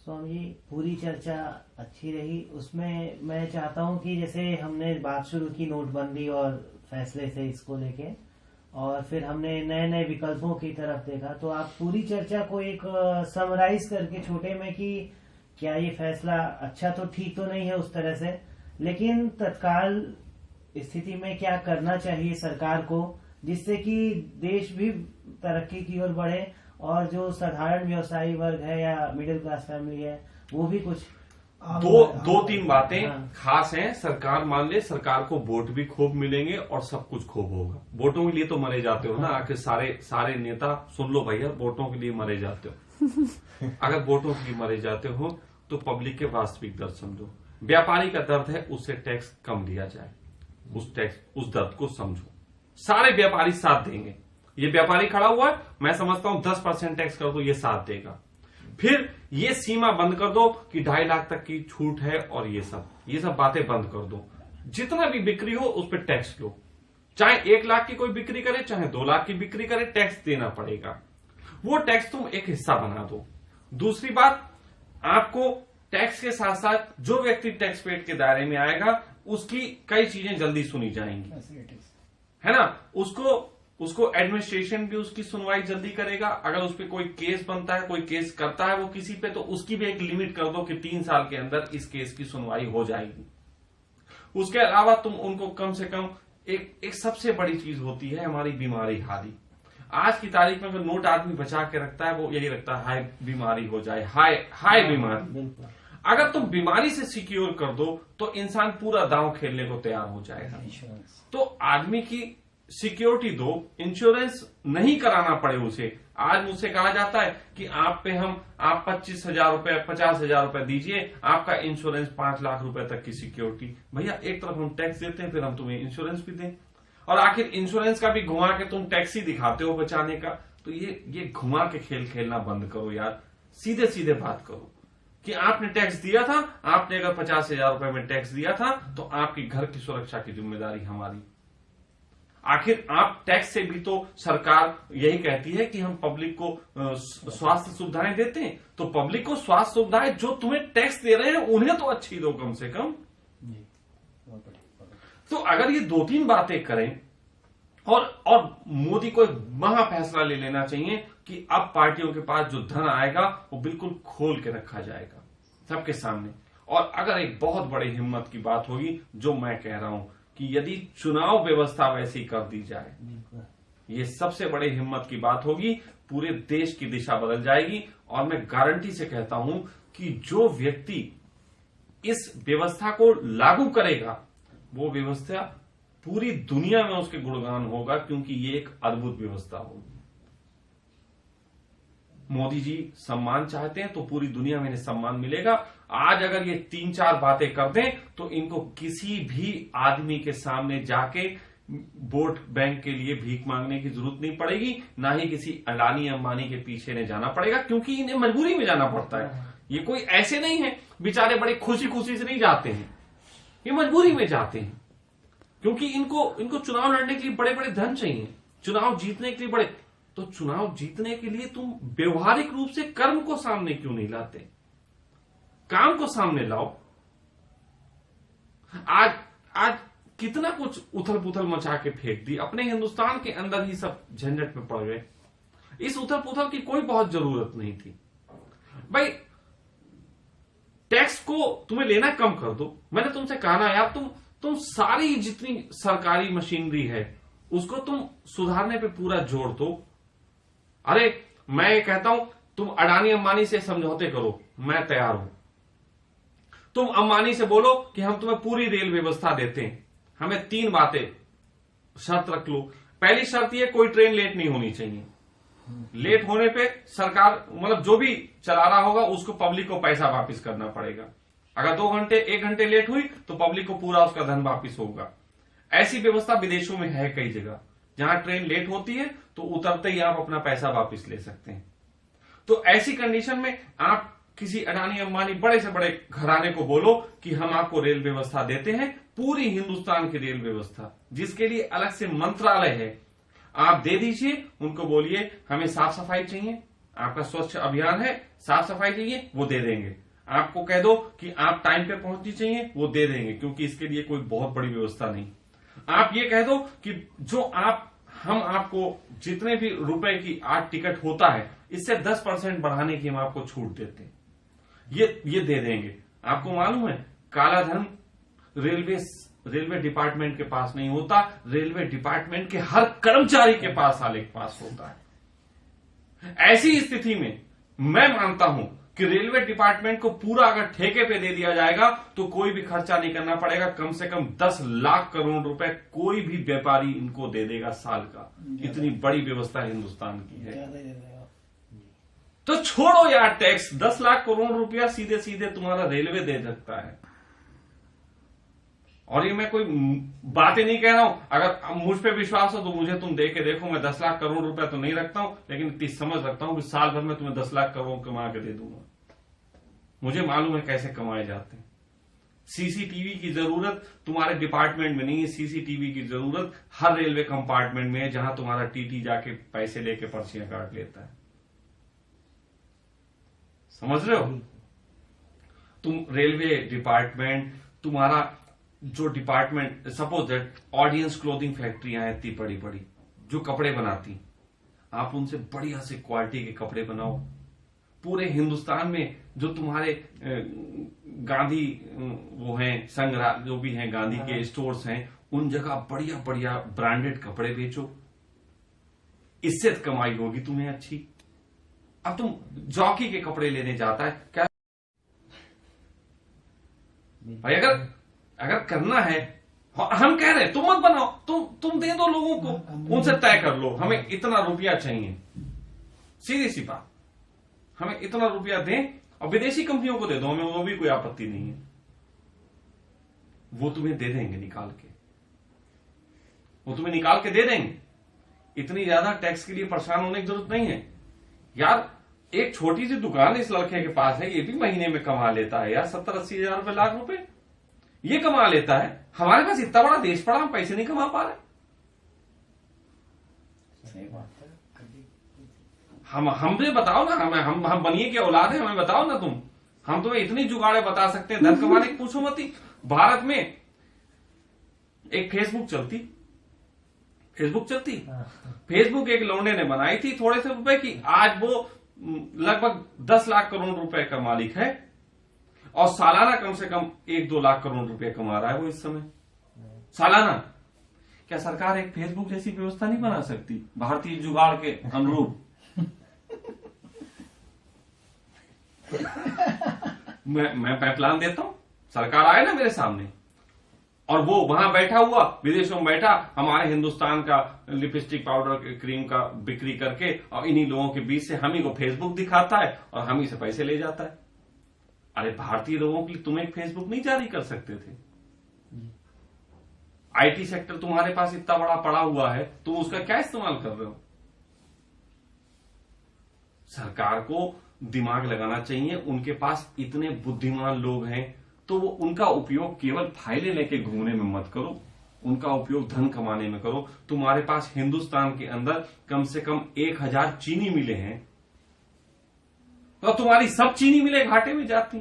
स्वामी जी, पूरी चर्चा अच्छी रही। उसमें मैं चाहता हूं कि जैसे हमने बात शुरू की नोटबंदी और फैसले से इसको लेके, और फिर हमने नए नए विकल्पों की तरफ देखा। तो आप पूरी चर्चा को एक समराइज करके छोटे में कि क्या ये फैसला अच्छा तो ठीक तो नहीं है उस तरह से, लेकिन तत्काल स्थिति में क्या करना चाहिए सरकार को जिससे कि देश भी तरक्की की ओर बढ़े और जो साधारण व्यवसायी वर्ग है या मिडिल क्लास फैमिली है वो भी कुछ। दो तीन बातें हाँ। खास हैं। सरकार मान ले, सरकार को वोट भी खूब मिलेंगे और सब कुछ खूब होगा। वोटों के लिए तो मरे जाते हो ना, आखिर सारे नेता सुन लो भैया, वोटों के लिए मरे जाते हो। अगर वोटों के लिए मरे जाते हो तो पब्लिक के वास्तविक दर्द समझो। व्यापारी का दर्द है, उससे टैक्स कम लिया जाए, उस दर्द को समझो। सारे व्यापारी साथ देंगे। ये व्यापारी खड़ा हुआ है, मैं समझता हूं 10% टैक्स कर दो, ये साथ देगा। फिर ये सीमा बंद कर दो कि 2.5 लाख तक की छूट है और ये सब बातें बंद कर दो। जितना भी बिक्री हो उस पर टैक्स लो, चाहे 1 लाख की कोई बिक्री करे चाहे 2 लाख की बिक्री करे, टैक्स देना पड़ेगा। वो टैक्स तुम एक हिस्सा बना दो। दूसरी बात, आपको टैक्स के साथ साथ जो व्यक्ति टैक्स पेड के दायरे में आएगा उसकी कई चीजें जल्दी सुनी जाएंगी, है ना। उसको एडमिनिस्ट्रेशन भी उसकी सुनवाई जल्दी करेगा। अगर उस पर कोई केस बनता है, कोई केस करता है वो किसी पे, तो उसकी भी एक लिमिट कर दो कि 3 साल के अंदर इस केस की सुनवाई हो जाएगी। उसके अलावा तुम उनको कम से कम एक सबसे बड़ी चीज होती है हमारी बीमारी हादी। आज की तारीख में अगर नोट आदमी बचा के रखता है वो यही रखता है हाई बीमारी हो जाए, हाई बीमारी। अगर तुम बीमारी से सिक्योर कर दो तो इंसान पूरा दांव खेलने को तैयार हो जाएगा। तो आदमी की सिक्योरिटी दो, इंश्योरेंस नहीं कराना पड़े उसे। आज मुझसे कहा जाता है कि आप 25,000 रुपए 50,000 रुपए दीजिए, आपका इंश्योरेंस 5 लाख रुपए तक की सिक्योरिटी। भैया एक तरफ हम टैक्स देते हैं, फिर हम तुम्हें इंश्योरेंस भी दें, और आखिर इंश्योरेंस का भी घुमा के तुम टैक्स ही दिखाते हो बचाने का। तो ये घुमा के खेल खेलना बंद करो यार, सीधे सीधे बात करो कि आपने टैक्स दिया था, आपने अगर 50,000 रुपए में टैक्स दिया था तो आपकी घर की सुरक्षा की जिम्मेदारी हमारी। आखिर आप टैक्स से भी तो, सरकार यही कहती है कि हम पब्लिक को स्वास्थ्य सुविधाएं देते हैं, तो पब्लिक को स्वास्थ्य सुविधाएं जो तुम्हें टैक्स दे रहे हैं उन्हें तो अच्छी दो कम से कम। तो अगर ये 2-3 बातें करें और मोदी को एक महा फैसला ले लेना चाहिए कि अब पार्टियों के पास जो धन आएगा वो बिल्कुल खोल के रखा जाएगा सबके सामने। और अगर एक बहुत बड़ी हिम्मत की बात होगी, जो मैं कह रहा हूं कि यदि चुनाव व्यवस्था वैसी कर दी जाए, ये सबसे बड़ी हिम्मत की बात होगी, पूरे देश की दिशा बदल जाएगी। और मैं गारंटी से कहता हूं कि जो व्यक्ति इस व्यवस्था को लागू करेगा वो व्यवस्था पूरी दुनिया में उसके गुणगान होगा, क्योंकि ये एक अद्भुत व्यवस्था होगी। मोदी जी सम्मान चाहते हैं तो पूरी दुनिया में इन्हें सम्मान मिलेगा। आज अगर ये 3-4 बातें कर दें तो इनको किसी भी आदमी के सामने जाके वोट बैंक के लिए भीख मांगने की जरूरत नहीं पड़ेगी, ना ही किसी अडानी अंबानी के पीछे इन्हें जाना पड़ेगा, क्योंकि इन्हें मजबूरी में जाना पड़ता है। ये कोई ऐसे नहीं है बेचारे बड़े खुशी खुशी से नहीं जाते हैं, ये मजबूरी में जाते हैं, क्योंकि इनको चुनाव लड़ने के लिए बड़े बड़े धन चाहिए, चुनाव जीतने के लिए बड़े। तो चुनाव जीतने के लिए तुम व्यवहारिक रूप से कर्म को सामने क्यों नहीं लाते, काम को सामने लाओ। आज कितना कुछ उथल पुथल मचा के फेंक दी, अपने हिंदुस्तान के अंदर ही सब झंझट में पड़ गए। इस उथल पुथल की कोई बहुत जरूरत नहीं थी भाई। टैक्स को तुम्हें लेना कम कर दो। मैंने तुमसे कहा ना यार, तुम सारी जितनी सरकारी मशीनरी है उसको तुम सुधारने पे पूरा जोर दो। अरे मैं कहता हूं तुम अडानी अंबानी से समझौते करो, मैं तैयार हूं। तुम अंबानी से बोलो कि हम तुम्हें पूरी रेल व्यवस्था देते हैं, हमें 3 बातें शर्त रख लो। पहली शर्त यह, कोई ट्रेन लेट नहीं होनी चाहिए। लेट होने पे सरकार मतलब जो भी चला रहा होगा उसको, पब्लिक को पैसा वापस करना पड़ेगा। अगर 2 घंटे 1 घंटे लेट हुई तो पब्लिक को पूरा उसका धन वापस होगा। ऐसी व्यवस्था विदेशों में है कई जगह, जहां ट्रेन लेट होती है तो उतरते ही आप अपना पैसा वापस ले सकते हैं। तो ऐसी कंडीशन में आप किसी अडानी अंबानी बड़े से बड़े घराने को बोलो कि हम आपको रेल व्यवस्था देते हैं, पूरी हिंदुस्तान की रेल व्यवस्था, जिसके लिए अलग से मंत्रालय है, आप दे दीजिए। उनको बोलिए हमें साफ सफाई चाहिए, आपका स्वच्छ अभियान है, साफ सफाई चाहिए, वो दे देंगे। आपको कह दो कि आप टाइम पे पहुंचनी चाहिए, वो दे देंगे, क्योंकि इसके लिए कोई बहुत बड़ी व्यवस्था नहीं। आप ये कह दो कि जो हम आपको जितने भी रुपए की आज टिकट होता है इससे 10% बढ़ाने की हम आपको छूट देते हैं, ये दे देंगे। आपको मालूम है काला धन रेलवे डिपार्टमेंट के पास नहीं होता, रेलवे डिपार्टमेंट के हर कर्मचारी के पास साले के पास होता है। ऐसी स्थिति में मैं मानता हूं कि रेलवे डिपार्टमेंट को पूरा अगर ठेके पे दे दिया जाएगा तो कोई भी खर्चा नहीं करना पड़ेगा। कम से कम 10 लाख करोड़ रुपए कोई भी व्यापारी इनको दे देगा साल का। इतनी बड़ी व्यवस्था हिंदुस्तान की है। तो छोड़ो यार टैक्स, 10 लाख करोड़ रुपया सीधे सीधे तुम्हारा रेलवे दे सकता है। और ये मैं कोई बातें नहीं कह रहा हूं, अगर मुझ पे विश्वास हो तो मुझे तुम दे के देखो। मैं 10 लाख करोड़ रुपया तो नहीं रखता हूं, लेकिन इतनी समझ रखता हूं कि साल भर में तुम्हें 10 लाख करोड़ कमा के दे दूंगा। मुझे मालूम है कैसे कमाए जाते हैं। सीसीटीवी की जरूरत तुम्हारे डिपार्टमेंट में नहीं है, सीसीटीवी की जरूरत हर रेलवे कंपार्टमेंट में है, जहां तुम्हारा टीटी जाके पैसे लेके पर्चियां काट लेता है। समझ रहे हो? तुम रेलवे डिपार्टमेंट, तुम्हारा जो department, suppose that audience clothing फैक्ट्रियां हैं इतनी बड़ी बड़ी जो कपड़े बनाती, आप उनसे बढ़िया से क्वालिटी के कपड़े बनाओ। पूरे हिंदुस्तान में जो तुम्हारे गांधी वो हैं संग्रह जो भी हैं गांधी के स्टोर्स हैं, उन जगह बढ़िया बढ़िया ब्रांडेड कपड़े बेचो, इससे कमाई होगी तुम्हें अच्छी। अब तुम जॉकी के कपड़े लेने जाता है क्या भाई? अगर करना है, हम कह रहे हैं तुम मत बनाओ, तुम दे दो लोगों को, उनसे तय कर लो हमें इतना रुपया चाहिए। सीधी सी बात, हमें इतना रुपया दें और विदेशी कंपनियों को दे दो, हमें वो भी कोई आपत्ति नहीं है, वो तुम्हें दे देंगे निकाल के, वो तुम्हें निकाल के दे देंगे। इतनी ज्यादा टैक्स के लिए परेशान होने की जरूरत नहीं है यार। एक छोटी सी दुकान इस लड़के के पास है, ये भी महीने में कमा लेता है यार 70-80 हजार रुपए, लाख रुपए ये कमा लेता है। हमारे पास इतना बड़ा देश पड़ा, हम पैसे नहीं कमा पा रहे। सही बात है। हमसे बताओ ना, हम बनिए के औलाद है, हमें बताओ ना तुम। हम तुम्हें इतनी जुगाड़े बता सकते हैं धन कमाने की, पूछो मत ही। भारत में एक फेसबुक चलती, फेसबुक एक लौंडे ने बनाई थी थोड़े से रुपए की, आज वो लगभग 10 लाख करोड़ रुपए का मालिक है और सालाना कम से कम 1-2 लाख करोड़ रुपए कमा रहा है वो इस समय सालाना। क्या सरकार एक फेसबुक जैसी व्यवस्था नहीं बना सकती भारतीय जुगाड़ के अनुरूप? मैं प्लान देता हूं, सरकार आए ना मेरे सामने और वो वहां बैठा हुआ विदेशों में बैठा हमारे हिंदुस्तान का लिपस्टिक पाउडर क्रीम का बिक्री करके और इन्हीं लोगों के बीच से हम ही को फेसबुक दिखाता है और हम ही से पैसे ले जाता है। अरे भारतीय लोगों के लिए तुम एक फेसबुक नहीं जारी कर सकते थे? आईटी सेक्टर तुम्हारे पास इतना बड़ा पड़ा हुआ है, तुम उसका क्या इस्तेमाल कर रहे हो? सरकार को दिमाग लगाना चाहिए। उनके पास इतने बुद्धिमान लोग हैं तो वो उनका उपयोग केवल फाइलें लेके घूमने में मत करो, उनका उपयोग धन कमाने में करो। तुम्हारे पास हिंदुस्तान के अंदर कम से कम 1000 चीनी मिलें हैं तो तुम्हारी सब चीनी मिलें घाटे में जाती।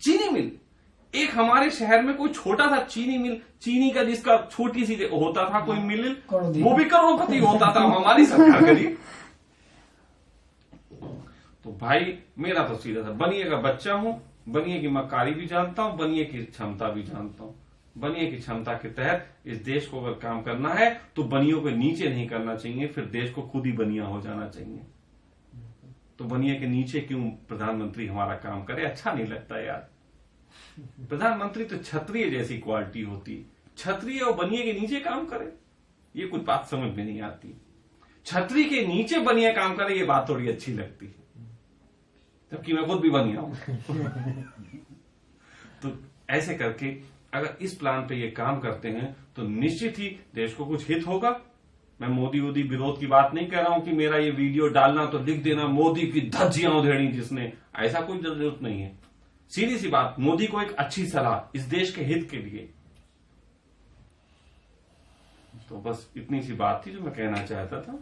चीनी मिल, एक हमारे शहर में कोई छोटा सा चीनी मिल, चीनी का जिसका छोटी सी होता था कोई मिल, वो भी करोड़पति होता था हमारी सरकार करी। तो भाई मेरा तो सीधा था, बनिए का बच्चा हूं, बनिए की मक्कारी भी जानता हूं, बनिए की क्षमता भी जानता हूं। बनिए की क्षमता के तहत इस देश को अगर काम करना है तो बनियों के नीचे नहीं करना चाहिए, फिर देश को खुद ही बनिया हो जाना चाहिए। तो बनिए के नीचे क्यों प्रधानमंत्री हमारा काम करे? अच्छा नहीं लगता यार। प्रधानमंत्री तो क्षत्रिय जैसी क्वालिटी होती, क्षत्रिय और बनिए के नीचे काम करे, ये कुछ बात समझ में नहीं आती। क्षत्रिय के नीचे बनिया काम करे ये बात थोड़ी अच्छी लगती है, जबकि मैं खुद भी बनिया हूं। तो ऐसे करके अगर इस प्लान पे ये काम करते हैं तो निश्चित ही देश को कुछ हित होगा। मैं मोदी विरोध की बात नहीं कर रहा हूं कि मेरा ये वीडियो डालना तो लिख देना मोदी की धज्जियां उधेड़ी जिसने, ऐसा कोई जरूरत नहीं है। सीधी सी बात, मोदी को एक अच्छी सलाह इस देश के हित के लिए। तो बस इतनी सी बात थी जो मैं कहना चाहता था।